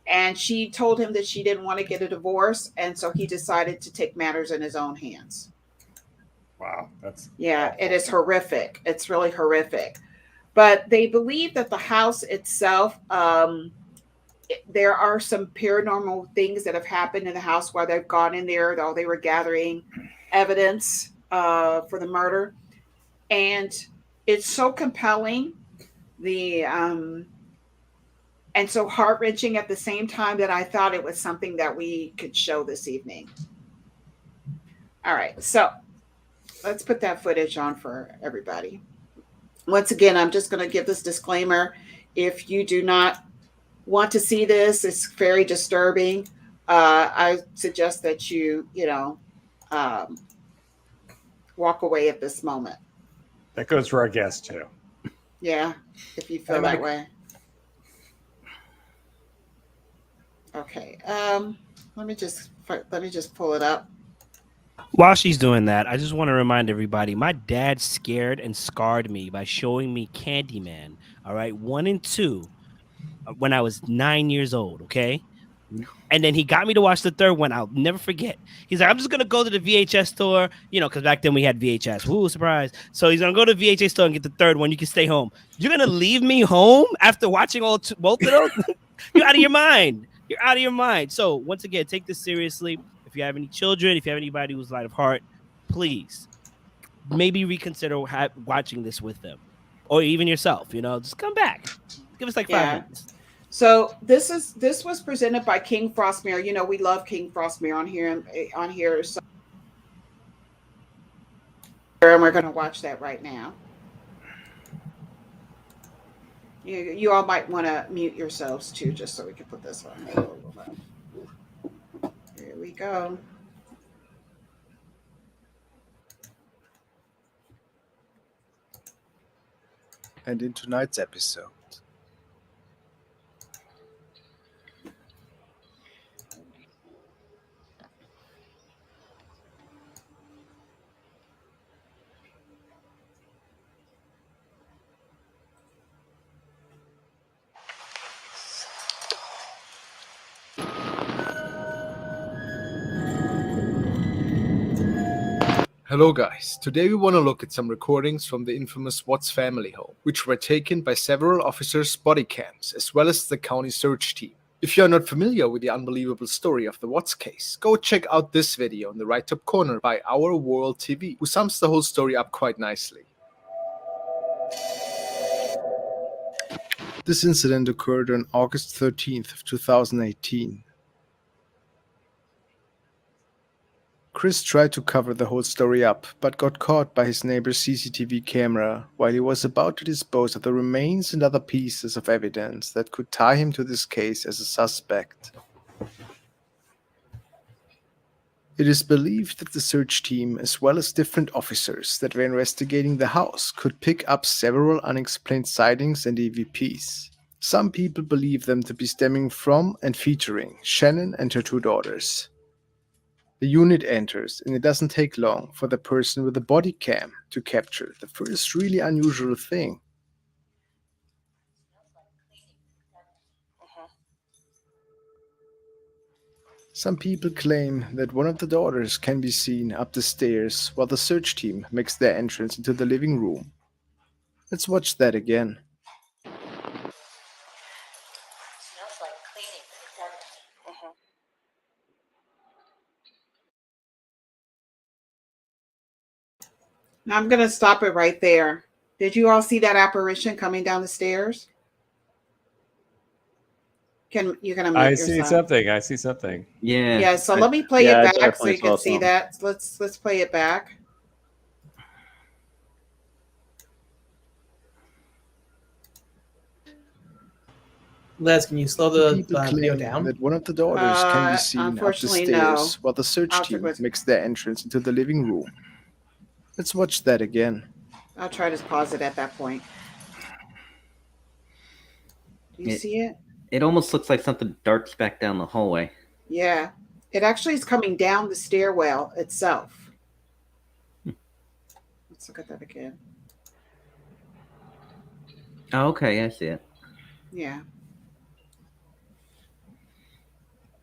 And she told him that she didn't want to get a divorce. And so he decided to take matters in his own hands. Wow. That's Yeah, awful. it is horrific. It's really horrific. But they believe that the house itself, there are some paranormal things that have happened in the house while they've gone in there, though they were gathering evidence for the murder. And it's so compelling. And so heart-wrenching at the same time that I thought it was something that we could show this evening. All right, so let's put that footage on for everybody. Once again, I'm just going to give this disclaimer. If you do not want to see this, it's very disturbing. I suggest that you walk away at this moment. That goes for our guests too. Yeah, if you feel that way. Okay. Let me just pull it up. While she's doing that, I just want to remind everybody, my dad scared and scarred me by showing me Candyman, all right, 1 and 2, when I was 9 years old, okay? And then he got me to watch the third one. I'll never forget. He's like, I'm just going to go to the VHS store, because back then we had VHS. Woo, surprise. So he's going to go to the VHS store and get the third one. You can stay home. You're going to leave me home after watching both of those? You're out of your mind. You're out of your mind. So once again, take this seriously. If you have any children, if you have anybody who's light of heart, please maybe reconsider watching this with them, or even yourself. Just come back. Give us like 5 minutes. So this was presented by King Frostmare. We love King Frostmare on here. So and we're going to watch that right now. You all might want to mute yourselves too, just so we can put this on. Here we go. And in tonight's episode. Hello guys, today we want to look at some recordings from the infamous Watts family home, which were taken by several officers' body cams, as well as the county search team. If you are not familiar with the unbelievable story of the Watts case, go check out this video in the right top corner by Our World TV, who sums the whole story up quite nicely. This incident occurred on August 13th of 2018. Chris tried to cover the whole story up, but got caught by his neighbor's CCTV camera while he was about to dispose of the remains and other pieces of evidence that could tie him to this case as a suspect. It is believed that the search team, as well as different officers that were investigating the house, could pick up several unexplained sightings and EVPs. Some people believe them to be stemming from and featuring Shannon and her 2 daughters. The unit enters, and it doesn't take long for the person with the body cam to capture the first really unusual thing. Some people claim that one of the daughters can be seen up the stairs while the search team makes their entrance into the living room. Let's watch that again. Smells like cleaning, doesn't it? Mm-hmm. I'm going to stop it right there. Did you all see that apparition coming down the stairs? You can unmute I yourself. see something. I see something. Yeah. Yeah, so let me play I it back so definitely you can saw see something. that. Let's play it back. Les, can you slow the People video claim down? that one of the daughters can be seen up the Unfortunately, stairs no. while the search I'll team check with- makes their entrance into the living room. Let's watch that again. I'll try to pause it at that point. Do you see it? It almost looks like something darts back down the hallway. Yeah. It actually is coming down the stairwell itself. Let's look at that again. Oh, okay, I see it. Yeah.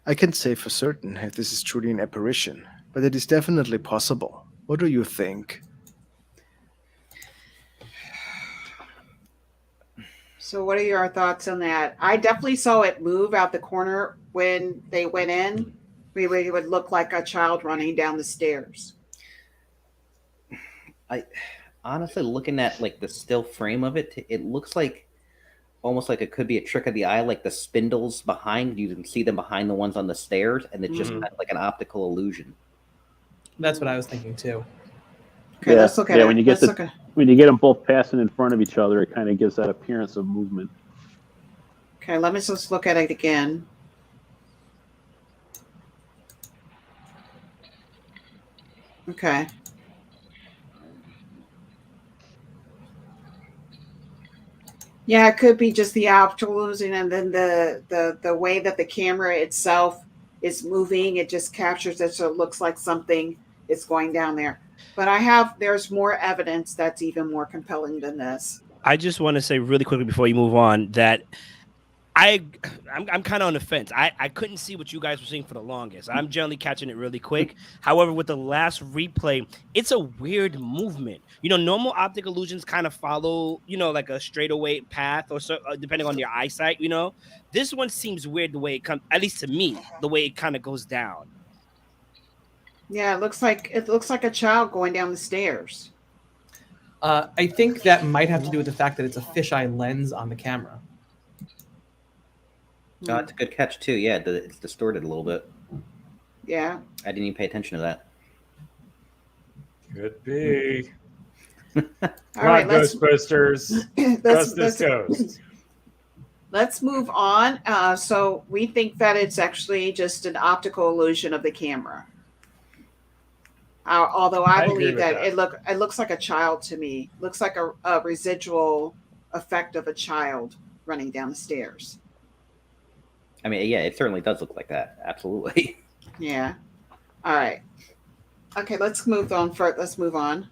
I can't say for certain if this is truly an apparition, but it is definitely possible. What do you think? So what are your thoughts on that? I definitely saw it move out the corner when they went in. It would look like a child running down the stairs. Honestly, looking at like the still frame of it, it looks like almost like it could be a trick of the eye, like the spindles behind. You can see them behind the ones on the stairs, and it's just Mhm. kind of like an optical illusion. That's what I was thinking too. Okay, Yeah, let's look at yeah, it. when you get Let's the- look at When you get them both passing in front of each other, it kind of gives that appearance of movement. Okay, let me just look at it again. Okay. Yeah, it could be just the optical illusion, and then the way that the camera itself is moving, it just captures it, so it looks like something is going down there. But there's more evidence that's even more compelling than this. I just want to say really quickly before you move on that I'm kind of on the fence. I couldn't see what you guys were seeing for the longest. I'm generally catching it really quick. However, with the last replay, it's a weird movement. You know, normal optic illusions kind of follow, you know, like a straightaway path or so, depending on your eyesight. You know, this one seems weird the way it comes, at least to me, the way it kind of goes down. Yeah, it looks like a child going down the stairs. I think that might have to do with the fact that it's a fisheye lens on the camera. It's a good catch too. Yeah, it's distorted a little bit. Yeah. I didn't even pay attention to that. Could be. All Come right, on, let's Ghostbusters. Trust this ghost. let's move on. So we think that it's actually just an optical illusion of the camera. Although I agree believe with that that. it looks like a child to me. Looks like a residual effect of a child running down the stairs. I mean, yeah, it certainly does look like that. Absolutely. Yeah. All right. Okay, let's move on. Let's move on.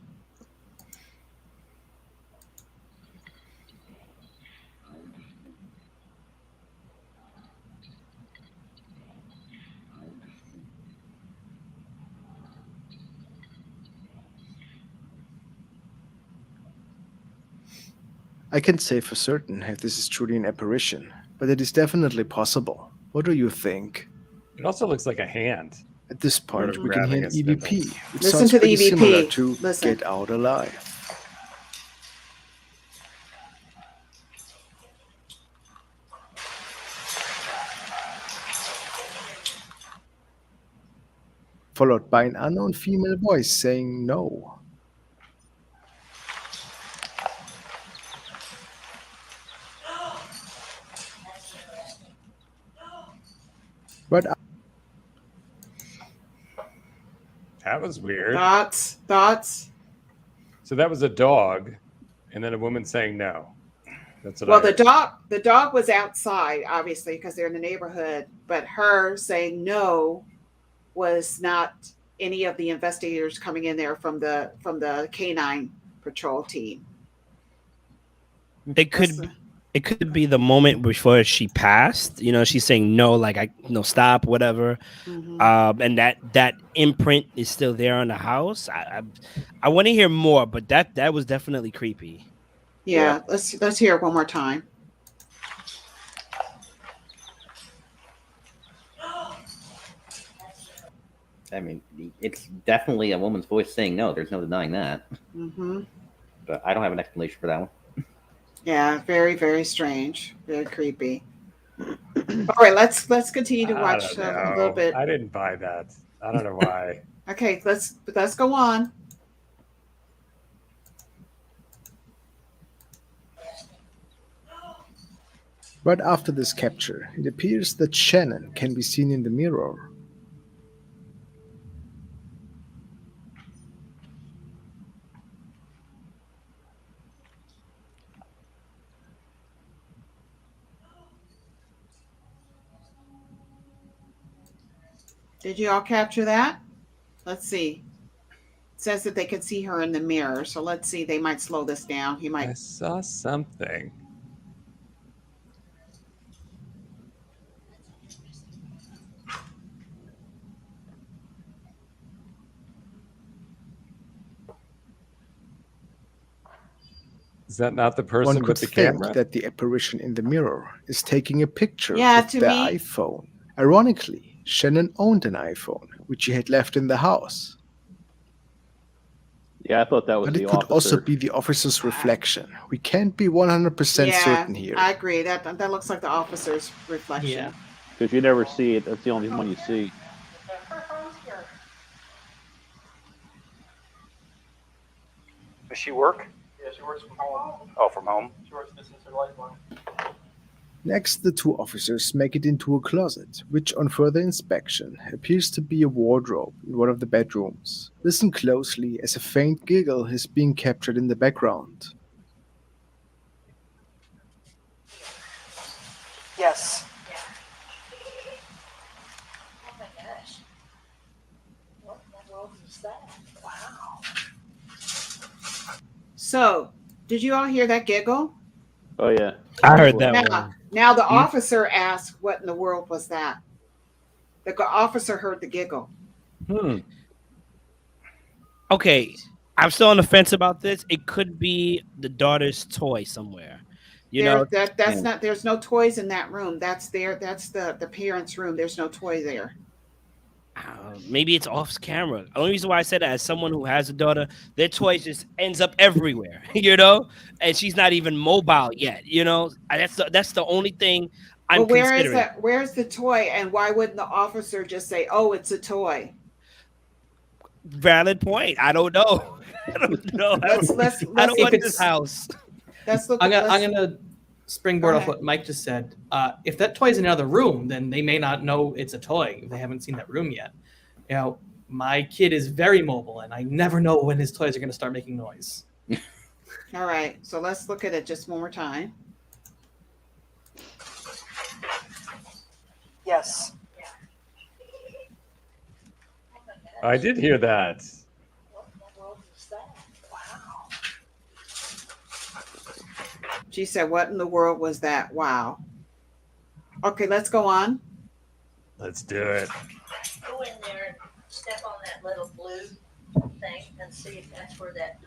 I can't say for certain if this is truly an apparition, but it is definitely possible. What do you think? It also looks like a hand. At this point, Or we can hear grabbing an a EVP, spindle. which Listen sounds to the pretty EVP. similar to Listen. Get Out Alive. Followed by an unknown female voice saying no. But That was weird. Thoughts? So that was a dog, and then a woman saying no. That's what Well, I heard. the dog was outside, obviously, because they're in the neighborhood. But her saying no was not any of the investigators coming in there from the canine patrol team. It could It could be the moment before she passed. You know, she's saying no, like stop, whatever. And that imprint is still there on the house. I want to hear more, but that was definitely creepy. Yeah, let's hear it one more time. I mean, it's definitely a woman's voice saying no. There's no denying that. But I don't have an explanation for that one. Yeah, very, very strange. Very creepy. All right, let's continue to watch a little bit. I didn't buy that. I don't know why. Okay, let's go on. Right after this capture, it appears that Shannon can be seen in the mirror. Did you all capture that? Let's see. It says that they could see her in the mirror. So let's see. They might slow this down. He might. I saw something. Is that not the person One could with the think camera? that the apparition in the mirror is taking a picture with to the me. iPhone. Ironically, Shannon owned an iPhone, which she had left in the house. Yeah, I thought that was But the it could officer. also be the officer's reflection. We can't be 100% certain here. I agree. That looks like the officer's reflection. Yeah. Because you never see it. That's the only one you see. Does she work? Yeah, she works from home. Oh, from home? She works business or lifeline. Next, the two officers make it into a closet, which on further inspection appears to be a wardrobe in one of the bedrooms. Listen closely as a faint giggle is being captured in the background. Yes. Oh my gosh. What in the world is that? Wow. So, did you all hear that giggle? Oh, yeah. I heard that one. Now the officer asked, "What in the world was that?" The officer heard the giggle. Okay, I'm still on the fence about this. It could be the daughter's toy somewhere. That's not. There's no toys in that room. That's the parents' room. There's no toy there. Maybe it's off camera. The only reason why I said that, as someone who has a daughter, their toy just ends up everywhere, and she's not even mobile yet. That's the only thing I'm considering. Where's the toy, and why wouldn't the officer just say, "Oh, it's a toy"? Valid point. I don't know. I don't know. I don't want this house. I'm gonna springboard off what Mike just said. If that toy is in another room, then they may not know it's a toy if they haven't seen that room yet. My kid is very mobile, and I never know when his toys are going to start making noise. All right, so let's look at it just one more time. Yes. I did hear that. What in the world is that? Wow. She said, "What in the world was that?" Wow. Okay, let's go on. Let's do it. Go in there and step on that little blue thing and see if that's where that.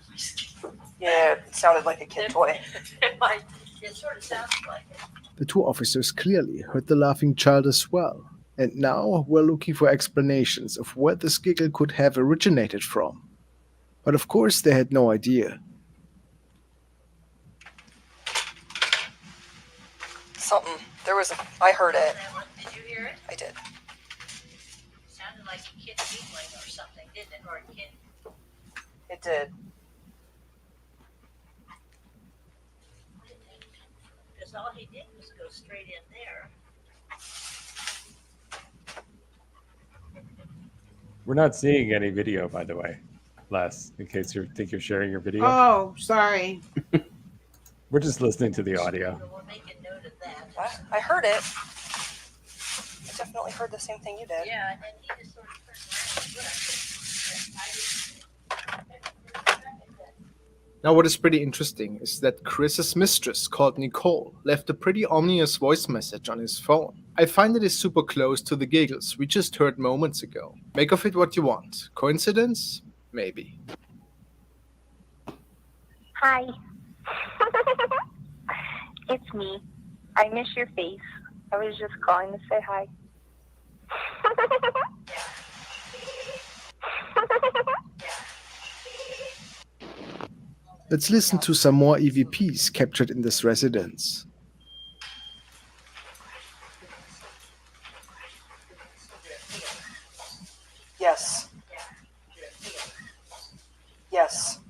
Yeah, it sounded like a kid toy. It sort of sounds like it. The two officers clearly heard the laughing child as well, and now we're looking for explanations of where this giggle could have originated from. But of course they had no idea. Something. I heard it. Did you hear it? I did. Sounded like a kid giggling or something, didn't it? Or a kid. It did. Because all he did was go straight in there. We're not seeing any video, by the way, Les, in case you think you're sharing your video. Oh, sorry. We're just listening to the audio. We'll make a note of that. I heard it. I definitely heard the same thing you did. Yeah, and then he just sort of turned around and looked. Now, what is pretty interesting is that Chris's mistress, called Nicole, left a pretty ominous voice message on his phone. I find it is super close to the giggles we just heard moments ago. Make of it what you want. Coincidence? Maybe. Hi. It's me. I miss your face. I was just calling to say hi. Let's listen to some more EVPs captured in this residence. Yes. Yes.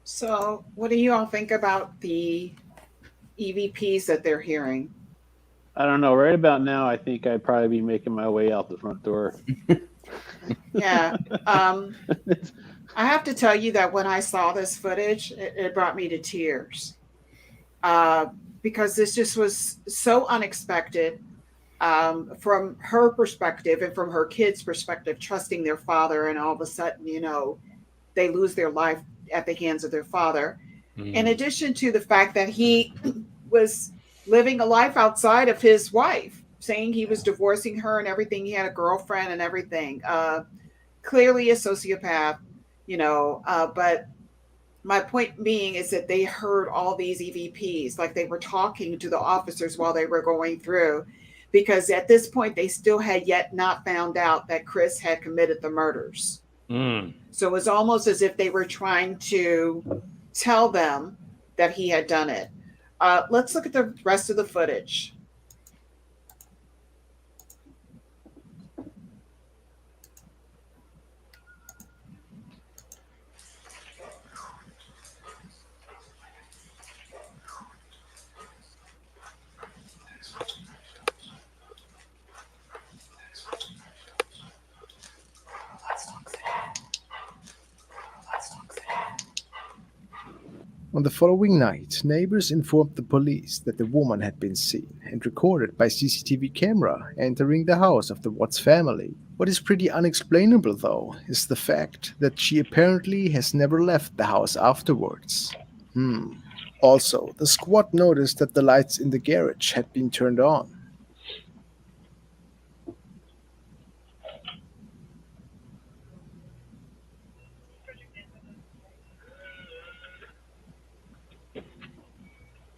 So, what do you all think about the EVPs that they're hearing? I don't know. Right about now, I think I'd probably be making my way out the front door. Yeah. I have to tell you that when I saw this footage, it brought me to tears because this just was so unexpected from her perspective and from her kids' perspective, trusting their father, and all of a sudden, they lose their life at the hands of their father. In addition to the fact that he was living a life outside of his wife, saying he was divorcing her and everything. He had a girlfriend and everything. Clearly a sociopath, but my point being is that they heard all these EVPs, like they were talking to the officers while they were going through, because at this point they still had yet not found out that Chris had committed the murders. So it was almost as if they were trying to tell them that he had done it. Let's look at the rest of the footage. On the following night, neighbors informed the police that the woman had been seen and recorded by CCTV camera entering the house of the Watts family. What is pretty unexplainable, though, is the fact that she apparently has never left the house afterwards. Also, the squad noticed that the lights in the garage had been turned on.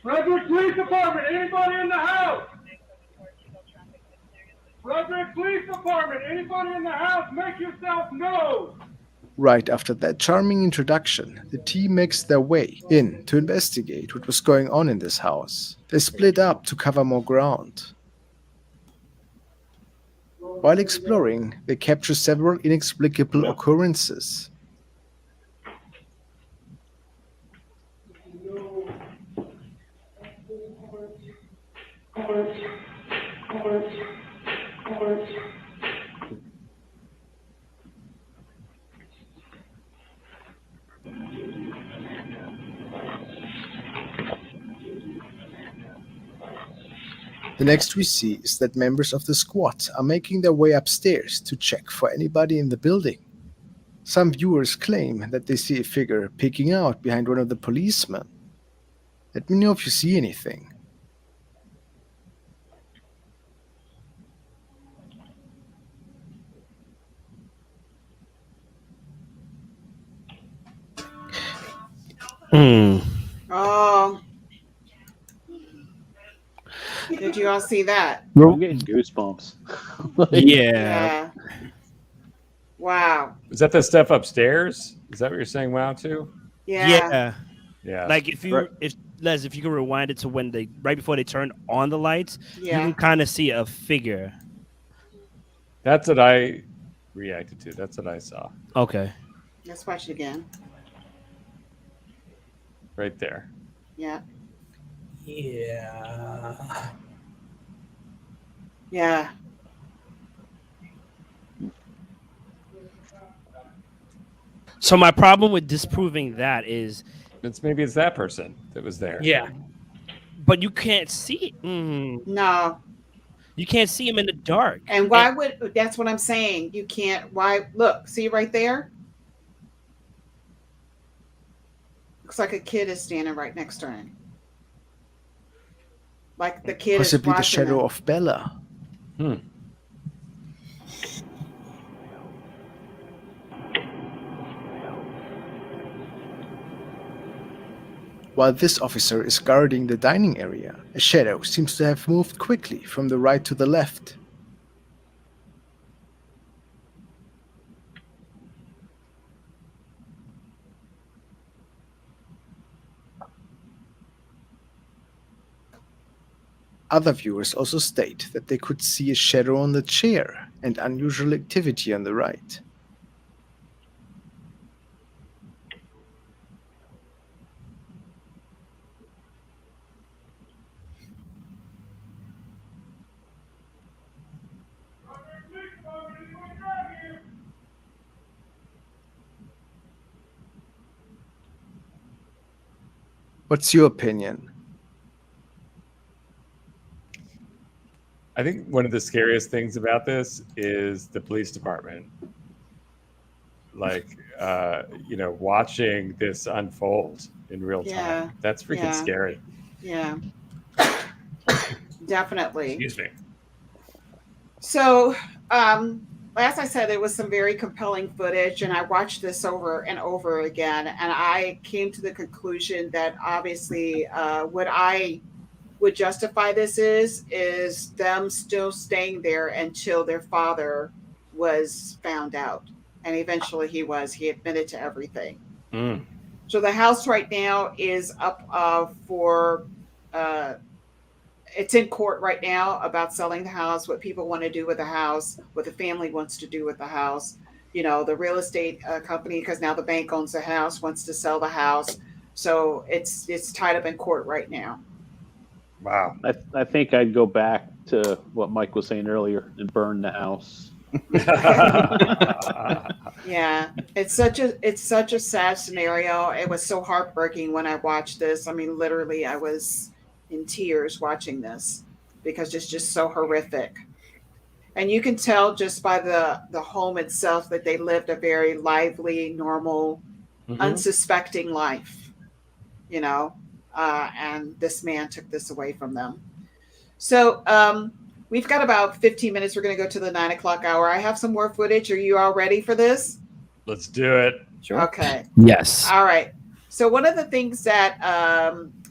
Frederick Police Department, anybody in the house? Frederick Police Department, anybody in the house, make yourself known. Right after that charming introduction, the team makes their way in to investigate what was going on in this house. They split up to cover more ground. While exploring, they capture several inexplicable occurrences. The next we see is that members of the squad are making their way upstairs to check for anybody in the building. Some viewers claim that they see a figure peeking out behind one of the policemen. Let me know if you see anything. Oh, did you all see that? I'm getting goosebumps. Yeah. Wow. Is that the stuff upstairs? Is that what you're saying? Wow, to? Yeah. Yeah. Like if you can rewind it to when right before they turned on the lights, you Yeah. can kind of see a figure. That's what I reacted to. That's what I saw. Okay. Let's watch it again. Right there. Yeah. Yeah. Yeah. So my problem with disproving that is Maybe it's that person that was there. Yeah. But you can't see it. No. You can't see him in the dark. And why would, that's what I'm saying. You can't, why, look, see right there? Looks like a kid is standing right next to him. Like the kid Possibly is the shadow of Bella. While this officer is guarding the dining area, a shadow seems to have moved quickly from the right to the left. Other viewers also state that they could see a shadow on the chair and unusual activity on the right. What's your opinion? I think one of the scariest things about this is the police department. Like, watching this unfold in real time. Yeah. That's freaking scary. Yeah. Definitely. Excuse me. So, as I said, it was some very compelling footage, and I watched this over and over again, and I came to the conclusion that obviously what I would justify this is them still staying there until their father was found out. And eventually he admitted to everything. So the house right now is up for, it's in court right now about selling the house, what people want to do with the house, what the family wants to do with the house. You know, the real estate company, because now the bank owns the house, wants to sell the house. So it's tied up in court right now. Wow. I think I'd go back to what Mike was saying earlier and burn the house. Yeah, it's such a sad scenario. It was so heartbreaking when I watched this. I mean, literally, I was in tears watching this because it's just so horrific. And you can tell just by the home itself that they lived a very lively, normal, unsuspecting life, and this man took this away from them. So we've got about 15 minutes. We're going to go to the 9 o'clock hour. I have some more footage. Are you all ready for this? Let's do it. Sure. Okay. Yes. All right. So one of the things that,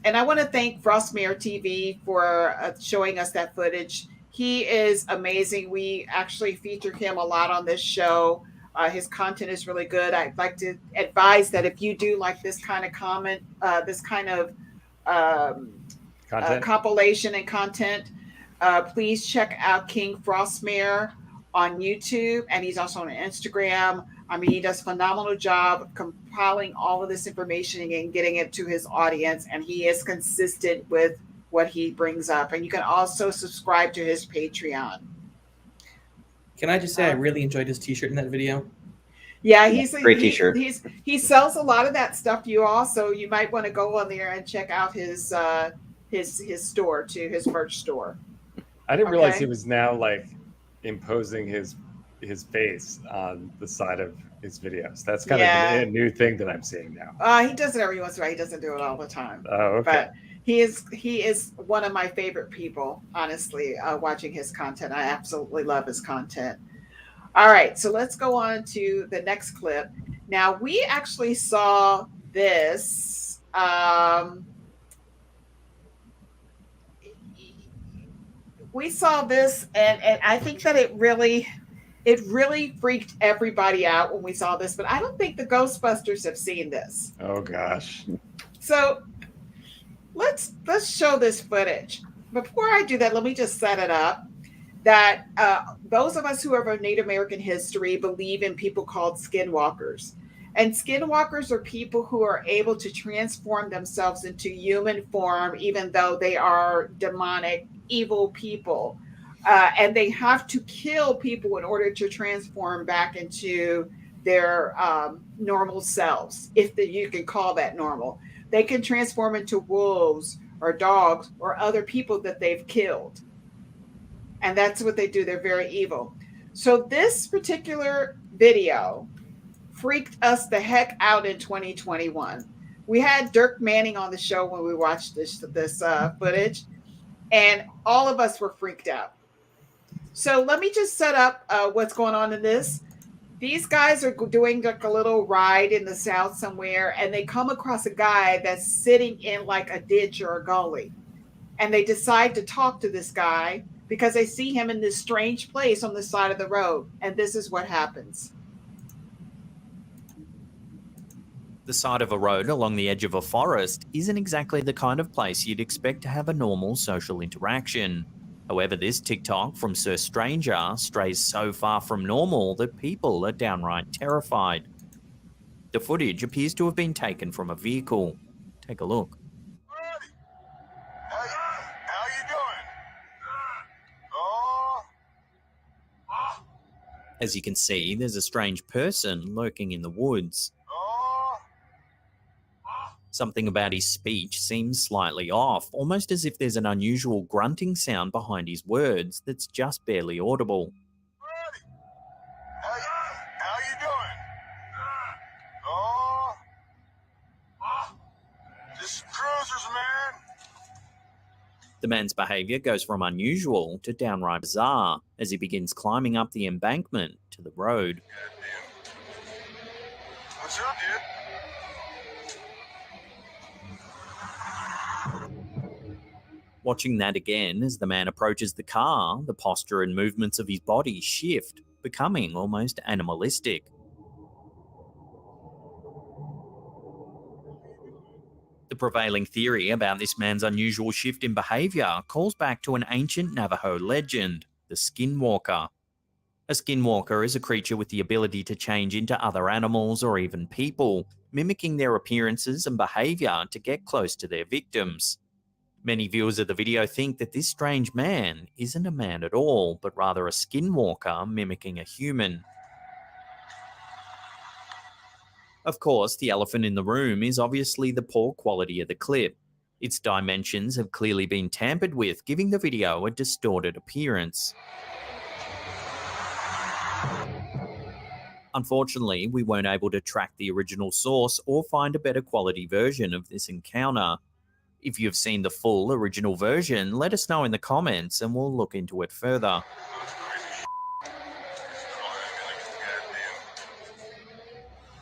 and I want to thank Frostmare TV for showing us that footage. He is amazing. We actually feature him a lot on this show. His content is really good. I'd like to advise that if you do like this kind of compilation and content, please check out King Frostmare on YouTube, and he's also on Instagram. I mean, he does a phenomenal job compiling all of this information and getting it to his audience, and he is consistent with what he brings up. And you can also subscribe to his Patreon. Can I just say I really enjoyed his t-shirt in that video? Yeah, he's a great t-shirt. He sells a lot of that stuff, you all, so you might want to go on there and check out his store too, his merch store. I didn't realize he was now like imposing his face on the side of his videos. That's kind of a new thing that I'm seeing now. He does it every once in a while. He doesn't do it all the time. Oh, okay. But he is one of my favorite people, honestly, watching his content. I absolutely love his content. All right, so let's go on to the next clip. Now, we actually saw this. We saw this, and I think that it really freaked everybody out when we saw this, but I don't think the Ghostbusters have seen this. Oh, gosh. So let's show this footage. Before I do that, let me just set it up. That those of us who have a Native American history believe in people called skinwalkers. And skinwalkers are people who are able to transform themselves into human form, even though they are demonic, evil people. And they have to kill people in order to transform back into their normal selves, if you can call that normal. They can transform into wolves or dogs or other people that they've killed. And that's what they do. They're very evil. So this particular video freaked us the heck out in 2021. We had Dirk Manning on the show when we watched this footage, and all of us were freaked out. So let me just set up what's going on in this. These guys are doing like a little ride in the South somewhere, and they come across a guy that's sitting in like a ditch or a gully. And they decide to talk to this guy because they see him in this strange place on the side of the road. And this is what happens. The side of a road along the edge of a forest isn't exactly the kind of place you'd expect to have a normal social interaction. However, this TikTok from Sir Stranger strays so far from normal that people are downright terrified. The footage appears to have been taken from a vehicle. Take a look. How you doing? Oh. As you can see, there's a strange person lurking in the woods. Something about his speech seems slightly off, almost as if there's an unusual grunting sound behind his words that's just barely audible. How you doing? Oh. Just cruisers, man. The man's behaviour goes from unusual to downright bizarre as he begins climbing up the embankment to the road. What's up, dude? Watching that again as the man approaches the car, the posture and movements of his body shift, becoming almost animalistic. The prevailing theory about this man's unusual shift in behaviour calls back to an ancient Navajo legend, the Skinwalker. A Skinwalker is a creature with the ability to change into other animals or even people, mimicking their appearances and behaviour to get close to their victims. Many viewers of the video think that this strange man isn't a man at all, but rather a skinwalker mimicking a human. Of course, the elephant in the room is obviously the poor quality of the clip. Its dimensions have clearly been tampered with, giving the video a distorted appearance. Unfortunately, we weren't able to track the original source or find a better quality version of this encounter. If you've seen the full original version, let us know in the comments and we'll look into it further.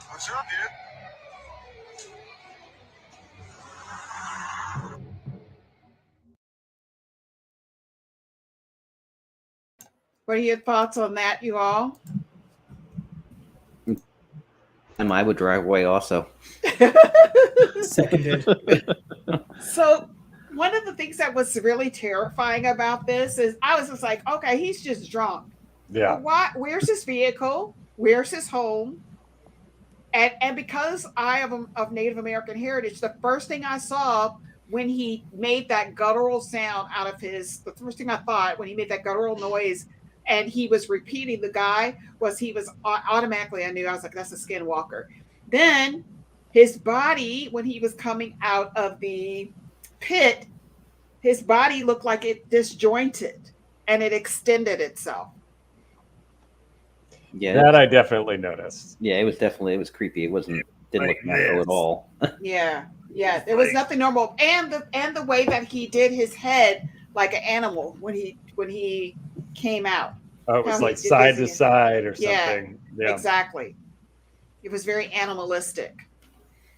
What's up, dude? What are your thoughts on that, you all? And I would drive away also. Seconded. So one of the things that was really terrifying about this is I was just like, okay, he's just drunk. Yeah. But why? Where's his vehicle? Where's his home? And because I am of Native American heritage, the first thing I saw when he made that guttural sound out of the first thing I thought when he made that guttural noise and he was repeating the guy was he was automatically, I knew, I was like, that's a skinwalker. Then his body, when he was coming out of the pit, his body looked like it disjointed and it extended itself. Yeah, that I definitely noticed. Yeah, it was creepy. It didn't look natural at all. Yeah, there was nothing normal, and the way that he did his head like an animal when he came out. Oh, it was like side to side or something. Yeah, exactly. It was very animalistic.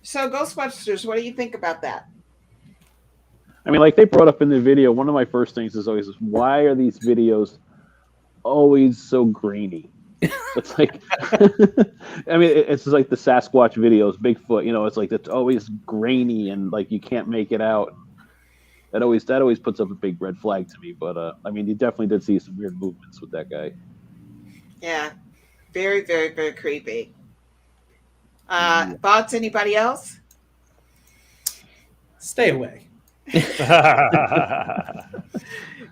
So, Ghostbusters, what do you think about that? I mean, like they brought up in the video, one of my first things is always, why are these videos always so grainy? It's like, I mean, it's like the Sasquatch videos, Bigfoot, it's like, it's always grainy and like you can't make it out. That always puts up a big red flag to me. But I mean, you definitely did see some weird movements with that guy. Yeah, very, very, very creepy. Thoughts? Anybody else? Stay away.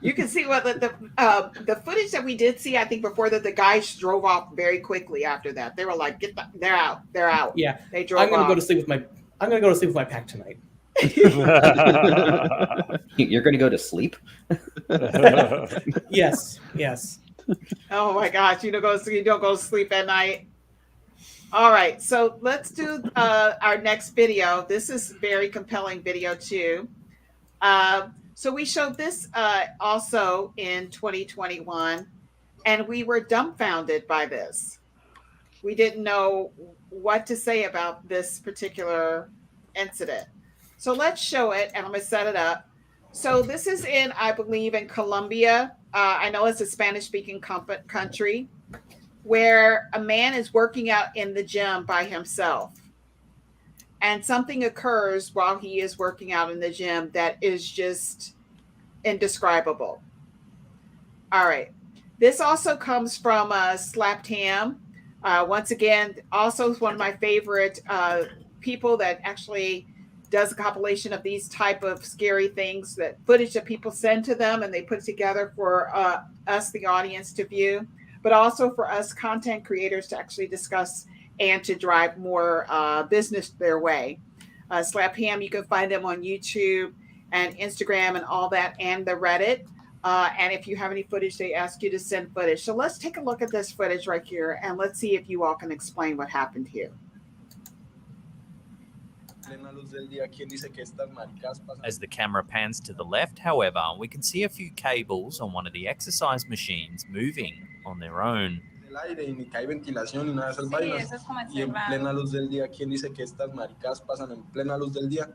You can see what the footage that we did see. I think before that, the guys drove off very quickly. After that, they were like, they're out, they're out." Yeah, they drove. I'm gonna off. go to sleep with my. I'm gonna go to sleep with my pack tonight. You're going to go to sleep? Yes, yes. Oh my gosh, you don't go to sleep at night. All right, so let's do our next video. This is very compelling video too. So we showed this also in 2021, and we were dumbfounded by this. We didn't know what to say about this particular incident. So let's show it, and I'm going to set it up. So this is in, I believe, in Colombia. I know it's a Spanish-speaking country, where a man is working out in the gym by himself. And something occurs while he is working out in the gym that is just indescribable. All right. This also comes from Slapped Ham. Once again, also one of my favorite people that actually does a compilation of these type of scary things, that footage that people send to them and they put together for us, the audience, to view, but also for us content creators to actually discuss and to drive more business their way. Slap Ham, you can find them on YouTube and Instagram and all that, and the Reddit. And if you have any footage, they ask you to send footage. So let's take a look at this footage right here, and let's see if you all can explain what happened here. As the camera pans to the left, however, we can see a few cables on one of the exercise machines moving on their own. Aire y ni que hay ventilación y nada de esas vainas. Y en plena luz del día, ¿quién dice que estas maricas pasan en plena luz del día?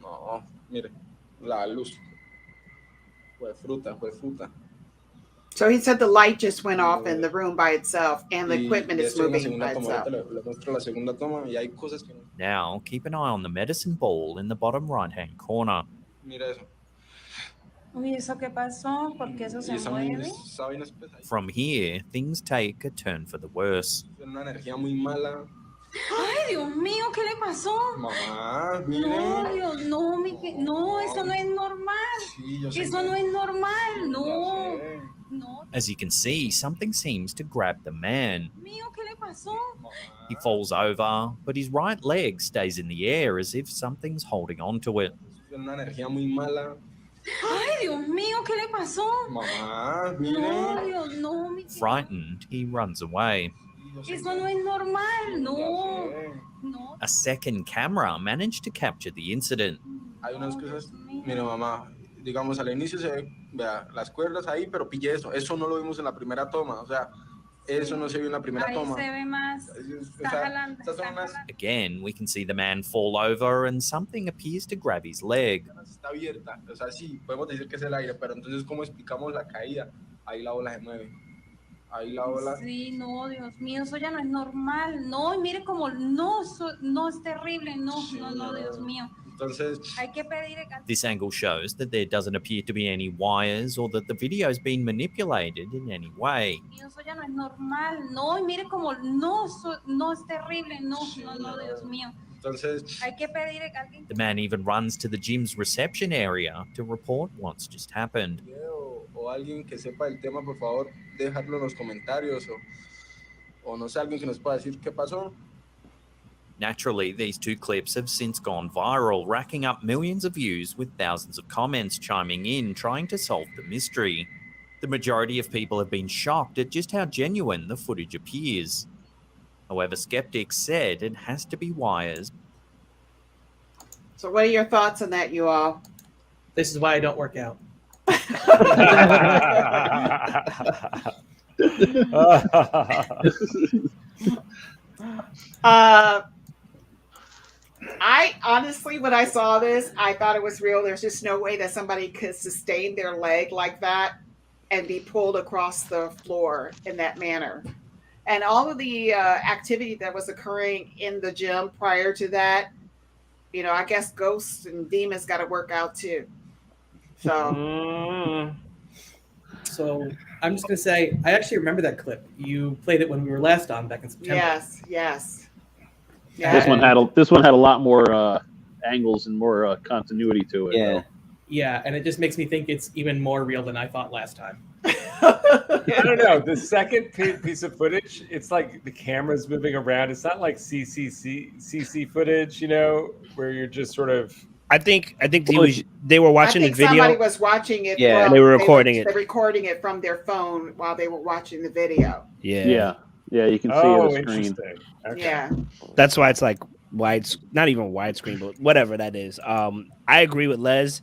No, mire, la luz. Fue fruta, fue fruta. So he said the light just went off in the room by itself, and the equipment is moving by itself. Now, keep an eye on the medicine ball in the bottom right-hand corner. Mira eso. Uy, ¿eso qué pasó? ¿Por qué eso se mueve? From here, things take a turn for the worse. Una energía muy mala. Ay, Dios mío, ¿qué le pasó? Mamá, mire. No, Dios, no, no, eso no es normal. Sí, yo sé eso que... no es normal, no. No. As you can see, something seems to grab the man. Mío, ¿qué le pasó? He falls over, but his right leg stays in the air as if something's holding on to it. Una energía muy mala. Ay, Dios mío, ¿qué le pasó? Mamá, mire. No, Dios, no. Frightened, he runs away. Eso no es normal, no. No. A second camera managed to capture the incident. Hay unas cosas, mire mamá, digamos al inicio se ve, vea, las cuerdas ahí, pero pille eso no lo vimos en la primera toma, o sea, eso no se vio en la primera toma. Ahí se ve más, está jalando, Again, we can see the man fall over and something appears to grab his leg. Está abierta, o sea, sí, podemos decir que es el aire, pero entonces, ¿cómo explicamos la caída? Ahí la ola se mueve. Ahí la ola. Sí, no, Dios mío, eso ya no es normal. No, y mire como, no, no es terrible, no, sí, no, Dios mío. Entonces, hay que pedir... This angle shows that there doesn't appear to be any wires or that the video has been manipulated in any way. Eso ya no es normal. No, y mire como, no, no es terrible, no, Dios mío. Entonces, hay que pedir a alguien... The man even runs to the gym's reception area to report what's just happened. O alguien que sepa el tema, por favor, dejarlo en los comentarios o no sé, alguien que nos pueda decir qué pasó. Naturally, these two clips have since gone viral, racking up millions of views with thousands of comments chiming in, trying to solve the mystery. The majority of people have been shocked at just how genuine the footage appears. However, skeptics said it has to be wires. So what are your thoughts on that, you all? This is why I don't work out. I honestly, when I saw this, I thought it was real. There's just no way that somebody could sustain their leg like that and be pulled across the floor in that manner. And all of the activity that was occurring in the gym prior to that, you know, I guess ghosts and demons got to work out too. So, so I'm just going to say, I actually remember that clip. You played it when we were last on back in September. Yes, yes. This one had a lot more angles and more continuity to it. Yeah. Yeah, and it just makes me think it's even more real than I thought last time. I don't know. The second piece of footage, it's like the camera's moving around. It's not like CC footage, you know, where you're just sort of. I think they were watching the video. Somebody was watching it. Yeah, they were recording it. They're recording it from their phone while they were watching the video. Yeah. Yeah, you can see it on the screen. Interesting. Okay. Yeah. That's why it's like not even widescreen, but whatever that is. I agree with Les.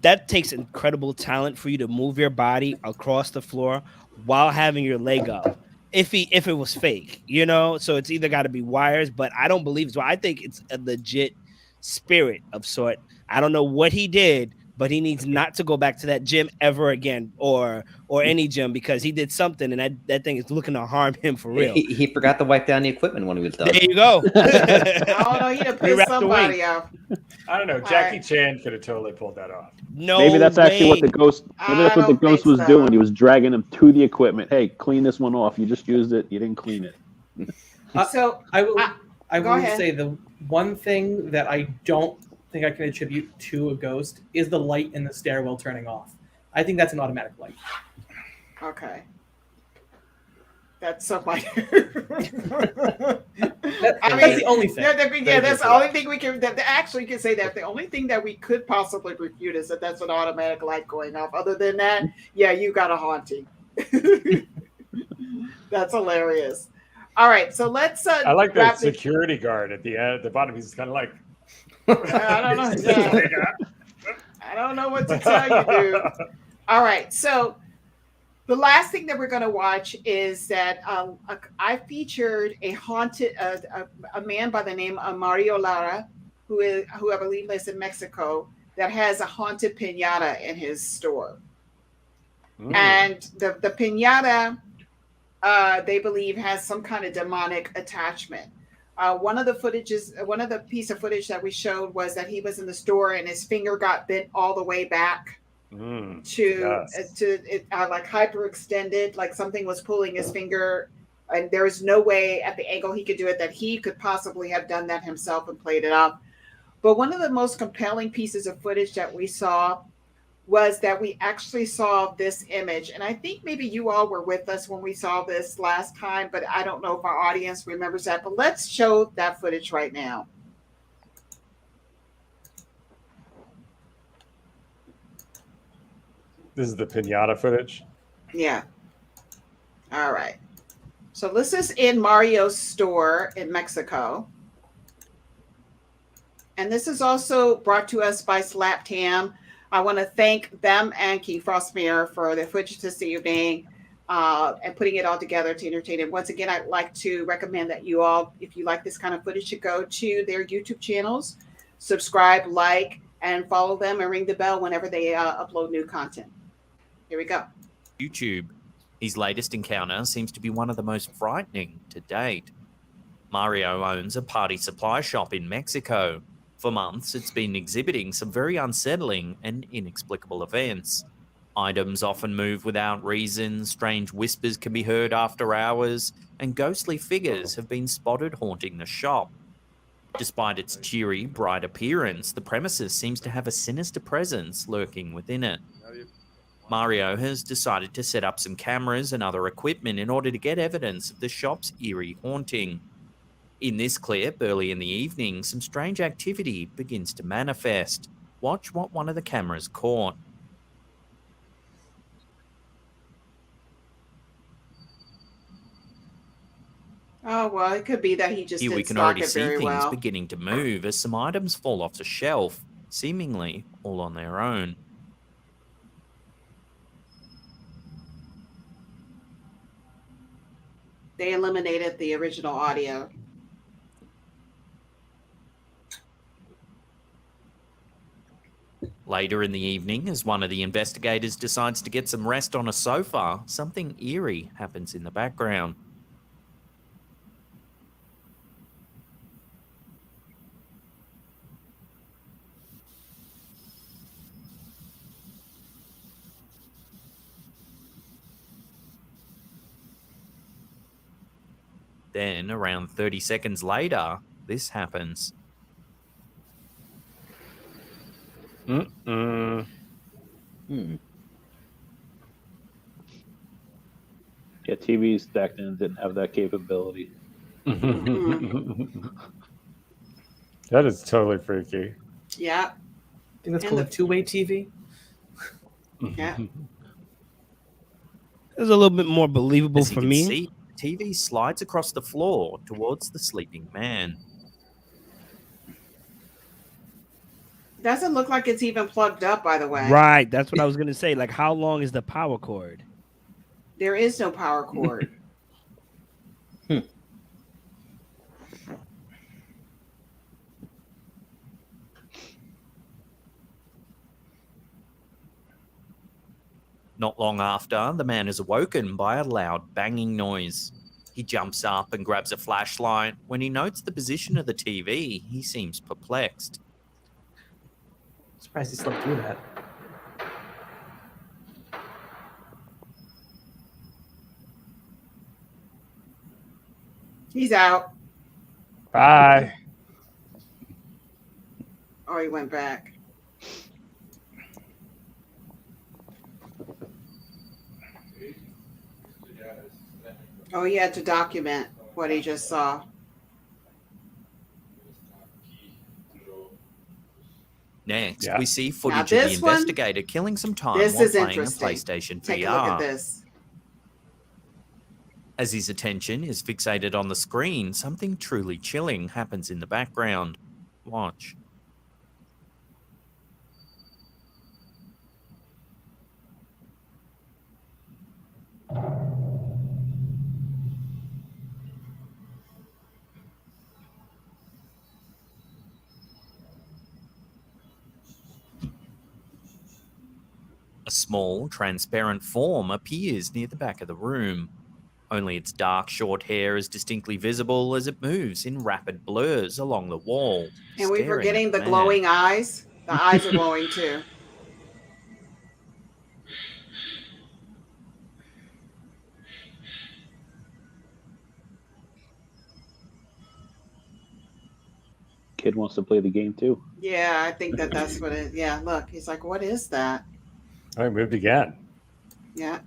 That takes incredible talent for you to move your body across the floor while having your leg up. If it was fake, you know, so it's either got to be wires, but I don't believe so. I think it's a legit spirit of sort. I don't know what he did, but he needs not to go back to that gym ever again, or any gym, because he did something, and that thing is looking to harm him for real. He forgot to wipe down the equipment when he was done. There you go. Oh no, he'd have pissed somebody off. I don't know. Jackie Chan could have totally pulled that off. No, maybe that's actually what the ghost. Maybe that's what the ghost was so. doing. He was dragging him to the equipment. Hey, clean this one off. You just used it. You didn't clean it. So I will ahead. say the one thing that I don't think I can attribute to a ghost is the light in the stairwell turning off. I think that's an automatic light. Okay. That's so funny. That's the only thing. That's the only thing we can. Actually, you can say that the only thing that we could possibly refute is that that's an automatic light going off. Other than that, yeah, you got a haunting. That's hilarious. All right, so let's. I like that security guard at the bottom. He's kind of like. I don't know. Yeah. I don't know what to tell you, dude. All right, so the last thing that we're going to watch is that I featured a haunted a man by the name of Mario Lara, who I believe lives in Mexico, that has a haunted piñata in his store. And the piñata, they believe, has some kind of demonic attachment. One of the piece of footage that we showed was that he was in the store and his finger got bent all the way back to like hyperextended, like something was pulling his finger, and there was no way at the angle he could do it that he could possibly have done that himself and played it up. But one of the most compelling pieces of footage that we saw was that we actually saw this image. And I think maybe you all were with us when we saw this last time, but I don't know if our audience remembers that. But let's show that footage right now. This is the piñata footage? Yeah. All right. So this is in Mario's store in Mexico. And this is also brought to us by Slap Tam. I want to thank them and Key Frostmare for the footage this evening and putting it all together to entertain. And once again, I'd like to recommend that you all, if you like this kind of footage, should go to their YouTube channels, subscribe, like, and follow them and ring the bell whenever they upload new content. Here we go. YouTube. His latest encounter seems to be one of the most frightening to date. Mario owns a party supply shop in Mexico. For months, it's been exhibiting some very unsettling and inexplicable events. Items often move without reason, strange whispers can be heard after hours, and ghostly figures have been spotted haunting the shop. Despite its cheery, bright appearance, the premises seems to have a sinister presence lurking within it. Mario has decided to set up some cameras and other equipment in order to get evidence of the shop's eerie haunting. In this clip, early in the evening, some strange activity begins to manifest. Watch what one of the cameras caught. Oh, well, it could be that he just Here we didn't can stock already it see very things well. beginning to move as some items fall off the shelf, seemingly all on their own. They eliminated the original audio. Later in the evening, as one of the investigators decides to get some rest on a sofa, something eerie happens in the background. Then, around 30 seconds later, this happens. Mm-mm. Yeah, TVs back then didn't have that capability. That is totally freaky. Yeah. I think that's And called the- a two-way TV. Yeah. It was a little bit more believable As you for can me. see, the TV slides across the floor towards the sleeping man. Doesn't look like it's even plugged up, by the way. Right, that's what I was gonna say. Like, how long is the power cord? There is no power cord. Not long after, the man is awoken by a loud banging noise. He jumps up and grabs a flashlight. When he notes the position of the TV, he seems perplexed. Surprised he slept through that. He's out. Bye. Oh, he went back. Oh, he had to document what he just saw. Next, we see footage of this the one- investigator killing some time This while is playing a interesting. PlayStation Take VR. a look at this. As his attention is fixated on the screen, something truly chilling happens in the background. Watch. A small, transparent form appears near the back of the room. Only its dark, short hair is distinctly visible as it moves in rapid blurs along the wall. And we were staring getting at the man. glowing eyes. The eyes are glowing too. Kid wants to play the game too. Yeah, I think that's what it. Yeah, look, he's like, what is that? I moved again. Yeah.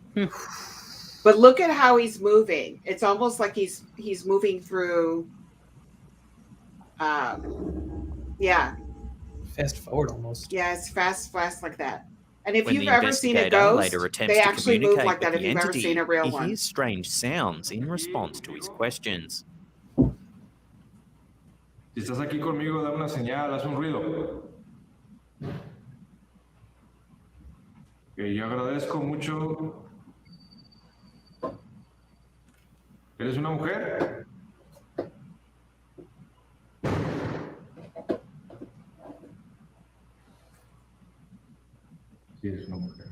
But look at how he's moving. It's almost like he's moving through. Yeah. Fast forward almost. Yeah, it's fast like that. And if When you've the ever seen a investigator ghost, later attempts they to actually move communicate like that. with If the you've ever entity, seen a real he one. hears strange sounds in response to his questions. Si estás aquí conmigo, dame una señal, haz un ruido. Que yo agradezco mucho. ¿Eres una mujer? Sí, eres una mujer.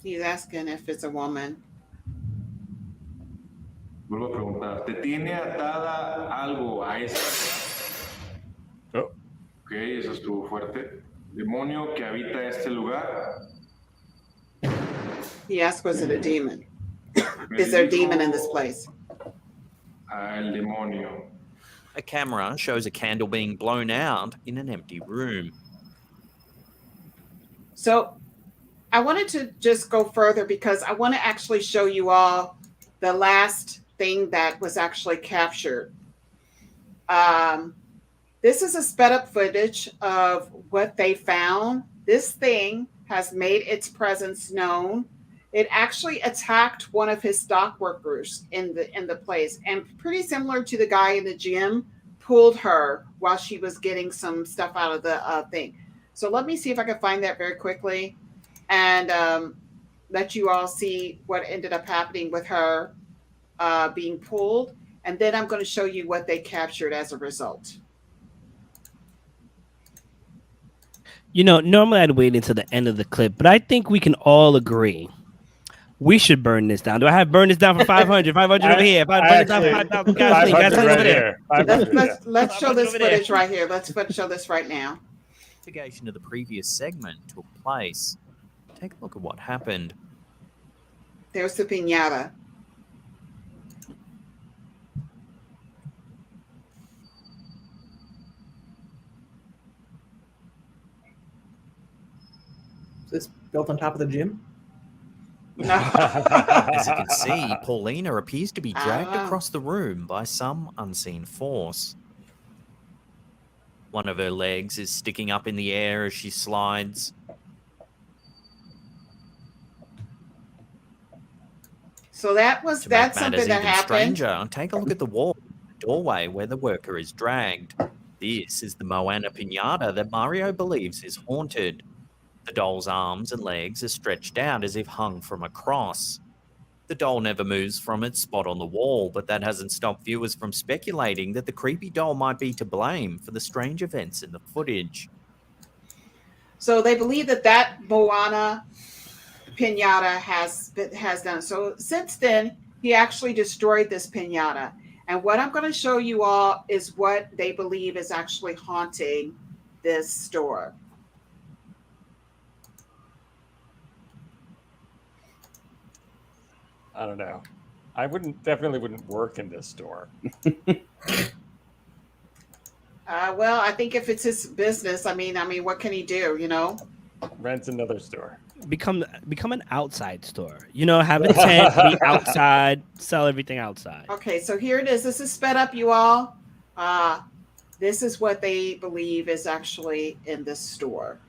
He's asking if it's a woman. Vuelvo a preguntar, ¿te tiene atada algo a esta? Oh. Ok, eso estuvo fuerte. ¿Demonio que habita este lugar? He asked, was it a demon? Is there a demon in this place? El demonio. A camera shows a candle being blown out in an empty room. So I wanted to just go further because I want to actually show you all the last thing that was actually captured. This is a sped up footage of what they found. This thing has made its presence known. It actually attacked one of his stock workers in the place, and pretty similar to the guy in the gym, pulled her while she was getting some stuff out of the thing. So let me see if I can find that very quickly and let you all see what ended up happening with her being pulled. And then I'm going to show you what they captured as a result. You know, normally I'd wait until the end of the clip, but I think we can all agree we should burn this down. Do I have burn this down for 500? 500 over here. If I burn it down for 5,000, guys, over there. Let's show this footage right here. Let's show this right now. Investigation of the previous segment took place. Take a look at what happened. There's the piñata. built on top of the gym? As you can see, Paulina appears to be dragged Ah. across the room by some unseen force. One of her legs is sticking up in the air as she slides. So that's To make something matters that even happened. stranger, take a look at the wall, the doorway where the worker is dragged. This is the Moana Pinata that Mario believes is haunted. The doll's arms and legs are stretched out as if hung from a cross. The doll never moves from its spot on the wall, but that hasn't stopped viewers from speculating that the creepy doll might be to blame for the strange events in the footage. So they believe that Moana pinata has done. So since then, he actually destroyed this pinata. And what I'm going to show you all is what they believe is actually haunting this store. I don't know. I definitely wouldn't work in this store. Well, I think if it's his business, I mean, what can he do? Rent another store. Become an outside store. Have a tent, be outside, sell everything outside. Okay, so here it is. This is sped up, you all. This is what they believe is actually in this store.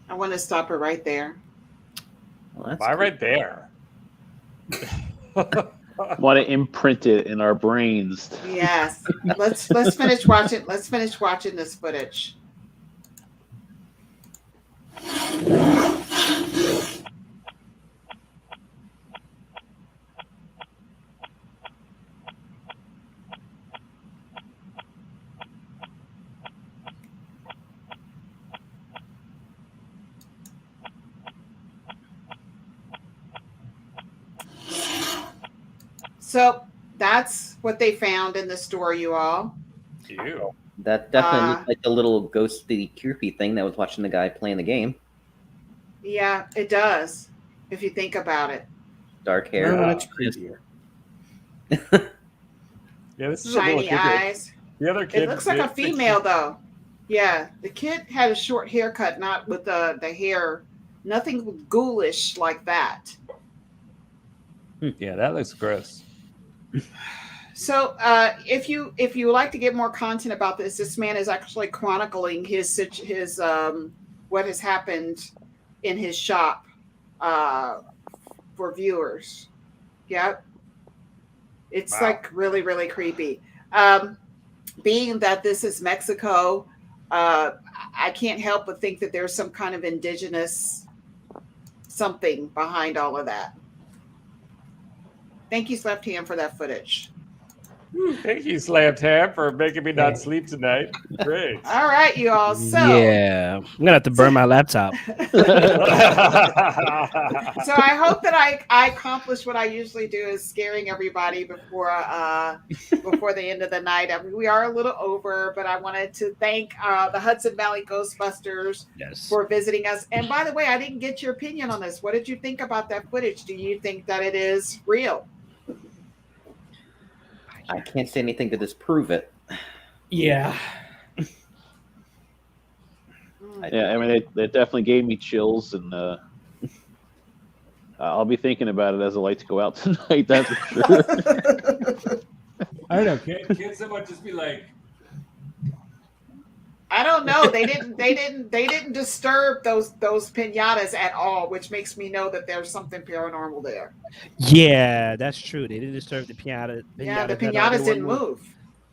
I want to stop it right there. Well, Why right there? Want to imprint it in our brains. Yes. Let's finish watching. Let's finish watching this footage. So that's what they found in the store, you all. Ew. That definitely looked like the little ghostly, creepy thing that was watching the guy playing the game. Yeah, it does, if you think about it. Dark hair. No, that's creepier. Yeah, this is Shiny a little eyes. The other kid. It looks like a female, though. Yeah, the kid had a short haircut, not with the hair, nothing ghoulish like that. Yeah, that looks gross. So, if you would like to get more content about this man is actually chronicling his what has happened in his shop for viewers. Yep, it's like really, really creepy. Being that this is Mexico, I can't help but think that there's some kind of indigenous something behind all of that. Thank you, Left Hand, for that footage. Thank you, Slammed Ham, for making me not sleep tonight. Great. All right, you all. So Yeah, I'm gonna have to burn my laptop. So I hope that I accomplished what I usually do, is scaring everybody before the end of the night. I mean, we are a little over, but I wanted to thank the Hudson Valley Ghostbusters for visiting us. And by the way, I didn't get your opinion on this. What did you think about that footage? Do you think that it is real? I can't say anything to disprove it. Yeah. Yeah, I mean, it definitely gave me chills, and I'll be thinking about it as the lights go out tonight. That's for sure. I don't know. Can't someone just be like, I don't know. They didn't disturb those piñatas at all, which makes me know that there's something paranormal there. Yeah, that's true. They didn't disturb the piñata. Yeah, the Piñatas at all. They piñatas weren't didn't move,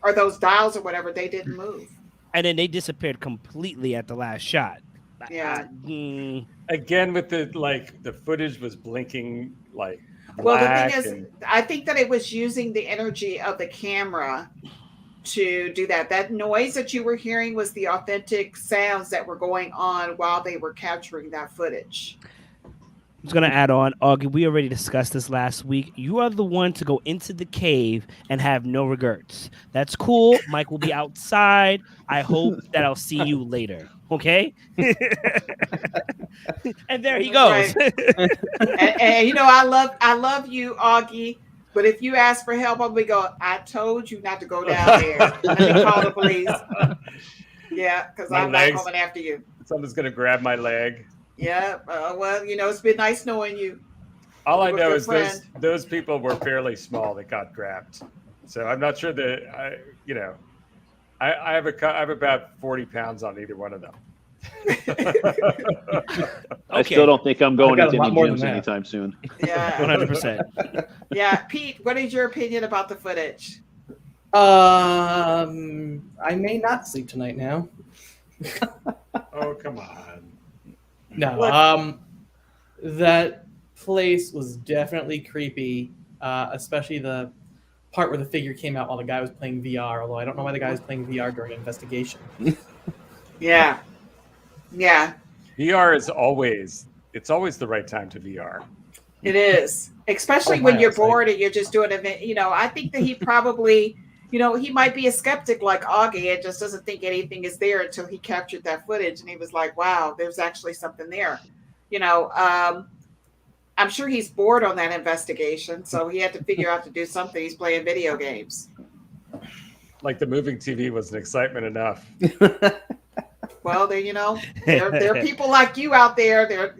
or those dials or whatever. They didn't move. And then they disappeared completely at the last shot. Yeah. Again, with the footage was blinking like. Well, the thing is, I think that it was using the energy of the camera to do that. That noise that you were hearing was the authentic sounds that were going on while they were capturing that footage. I was going to add on, Augie, we already discussed this last week. You are the one to go into the cave and have no regrets. That's cool. Mike will be outside. I hope that I'll see you later. Okay? And there he goes. Right. and you know, I love you, Augie. But if you ask for help, I'll be going, I told you not to go down there. Let me call the police. Yeah, because I'm not coming after you. Someone's going to grab my leg. Yeah, well, you know, it's been nice knowing you. All I know is those people were fairly small that got grabbed. So I'm not sure that, I have about 40 pounds on either one of them. I still don't think I'm going into any gyms anytime soon. Yeah, 100%. Yeah, Pete, what is your opinion about the footage? I may not sleep tonight now. Oh, come on. No, that place was definitely creepy, especially the part where the figure came out while the guy was playing VR, although I don't know why the guy was playing VR during an investigation. Yeah. Yeah. VR is always the right time to VR. It is, especially when you're bored and you're just doing event. You know, I think that he probably, he might be a skeptic like Augie and just doesn't think anything is there until he captured that footage and he was like, wow, there's actually something there. I'm sure he's bored on that investigation, so he had to figure out to do something. He's playing video games. Like the moving TV was an excitement enough. Well, there are people like you out there they're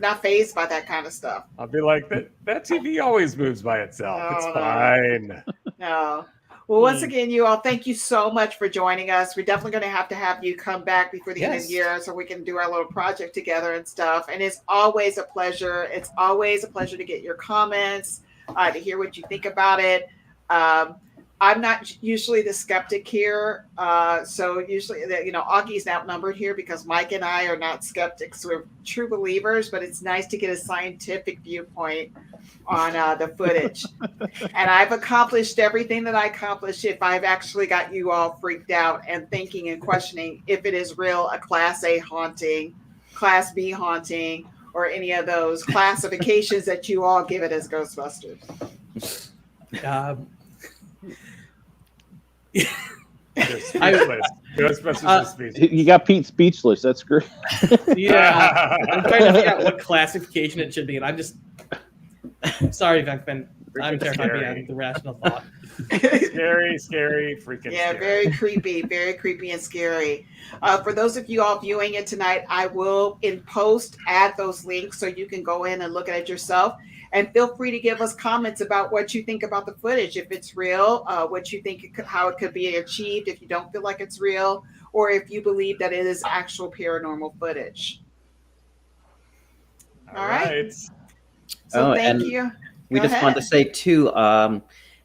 not fazed by that kind of stuff. I'll be like, that TV always moves by itself. It's fine. No. Well, once again, you all, thank you so much for joining us. We're definitely going to have you come back before the end of the year so we can do our little project together and stuff. And it's always a pleasure. It's always a pleasure to get your comments, to hear what you think about it. I'm not usually the skeptic here. So usually, Augie's outnumbered here because Mike and I are not skeptics. We're true believers, but it's nice to get a scientific viewpoint on the footage. And I've accomplished everything that I accomplished if I've actually got you all freaked out and thinking and questioning if it is real, a Class A haunting, Class B haunting, or any of those classifications that you all give it as Ghostbusters. You got Pete speechless. That's great. Yeah, I'm trying to figure out what classification it should be, and I'm just sorry, Venkman. I'm terrified beyond the rational thought. Scary, freaking scary. Very creepy and scary. For those of you all viewing it tonight, I will in post add those links so you can go in and look at it yourself. And feel free to give us comments about what you think about the footage, if it's real, what you think, how it could be achieved, if you don't feel like it's real, or if you believe that it is actual paranormal footage. All right. So thank you. We just wanted to say, too,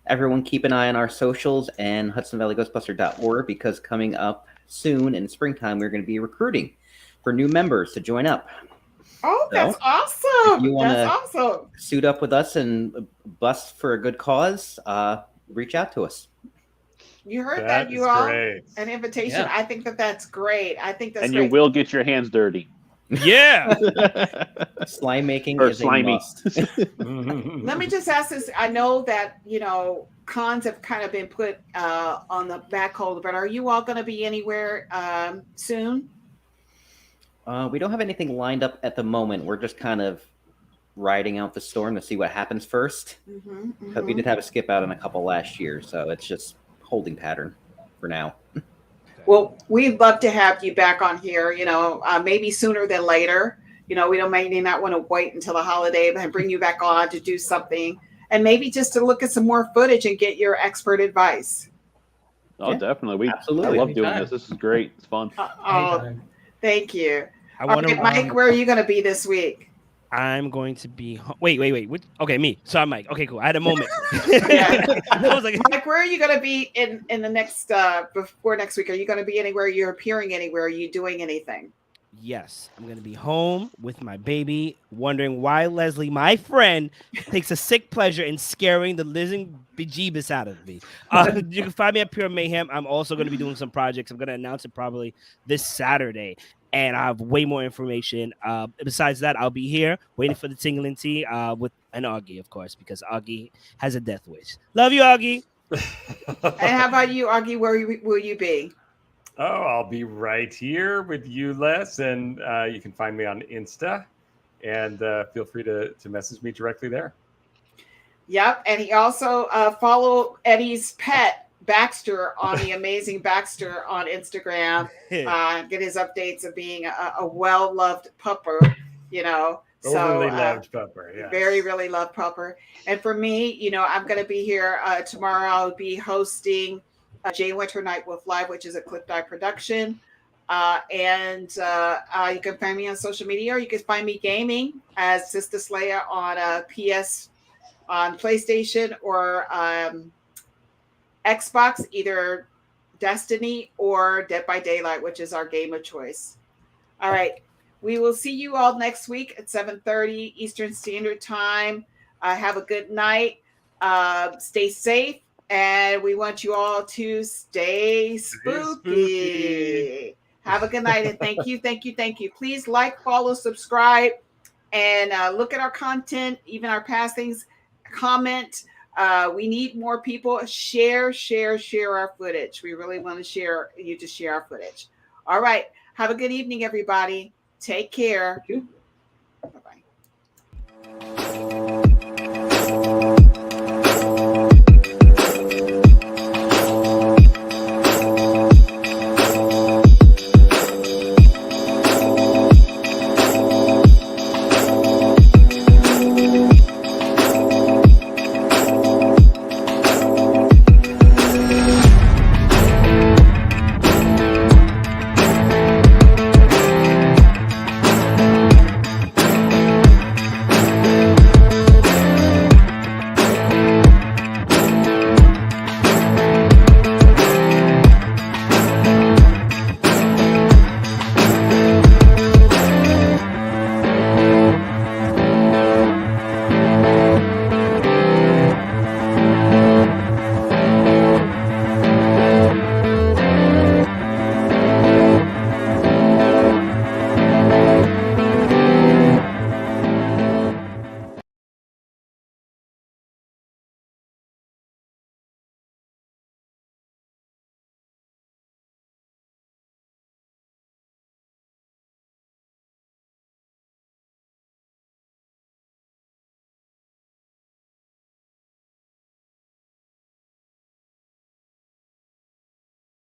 everyone keep an eye on our socials and HudsonValleyGhostbuster.org because coming up soon in springtime, we're going to be recruiting for new members to join up. Oh, that's awesome. If you want to suit up with us and bust for a good cause, reach out to us. You heard that you all. Great. An invitation. Yeah. I think that's great. I think that's great. You will get your hands dirty. Yeah. Slime making is slimy. A must. Let me just ask this. I know that, cons have kind of been put on the back hold, but are you all going to be anywhere soon? We don't have anything lined up at the moment. We're just kind of riding out the storm to see what happens first. But we did have a skip out in a couple last year, so it's just holding pattern for now. Well, we'd love to have you back on here, maybe sooner than later. We may not want to wait until the holiday, but bring you back on to do something and maybe just to look at some more footage and get your expert advice. Oh, definitely. Absolutely. I love doing Anytime. this. This is great. It's fun. Oh, thank you. I All want right, Mike, where are you going to be this week? I'm going to be. Wait. Okay, me. So I'm Mike. Okay, cool. I had a moment. Yeah. I was like, Mike, where are you going to be in the next before next week? Are you going to be anywhere? You're appearing anywhere? Are you doing anything? yes, I'm going to be home with my baby, wondering why Leslie, my friend, takes a sick pleasure in scaring the living bejeebus out of me. You can find me at Pure Mayhem. I'm also going to be doing some projects. I'm going to announce it probably this Saturday, and I have way more information. Besides that, I'll be here waiting for the tingling tea with an Augie, of course, because Augie has a death wish. Love you, Augie. And how about you, Augie? Where will you be? Oh, I'll be right here with you, Les, and you can find me on Insta, and feel free to message me directly there. Yep, and he also follow Eddie's pet Baxter on the amazing Baxter on Instagram. Get his updates of being a well-loved pupper, you know. Overly loved pupper, yeah. Very, really loved pupper. And for me, you know, I'm going to be here tomorrow. I'll be hosting Jay Winter Night Wolf Live, which is a CRYPTID production. And you can find me on social media, or you can find me gaming as SistaSlaya on PS, on PlayStation, or Xbox, either Destiny or Dead by Daylight, which is our game of choice. All right. We will see you all next week at 7:30 Eastern Standard Time. Have a good night. Stay safe. And we want you all to stay spooky. Have a good night. And thank you. Please like, follow, subscribe, and look at our content, even our past things. Comment. We need more people. Share our footage. We really want to share our footage. All right. Have a good evening, everybody. Take care. Thank you.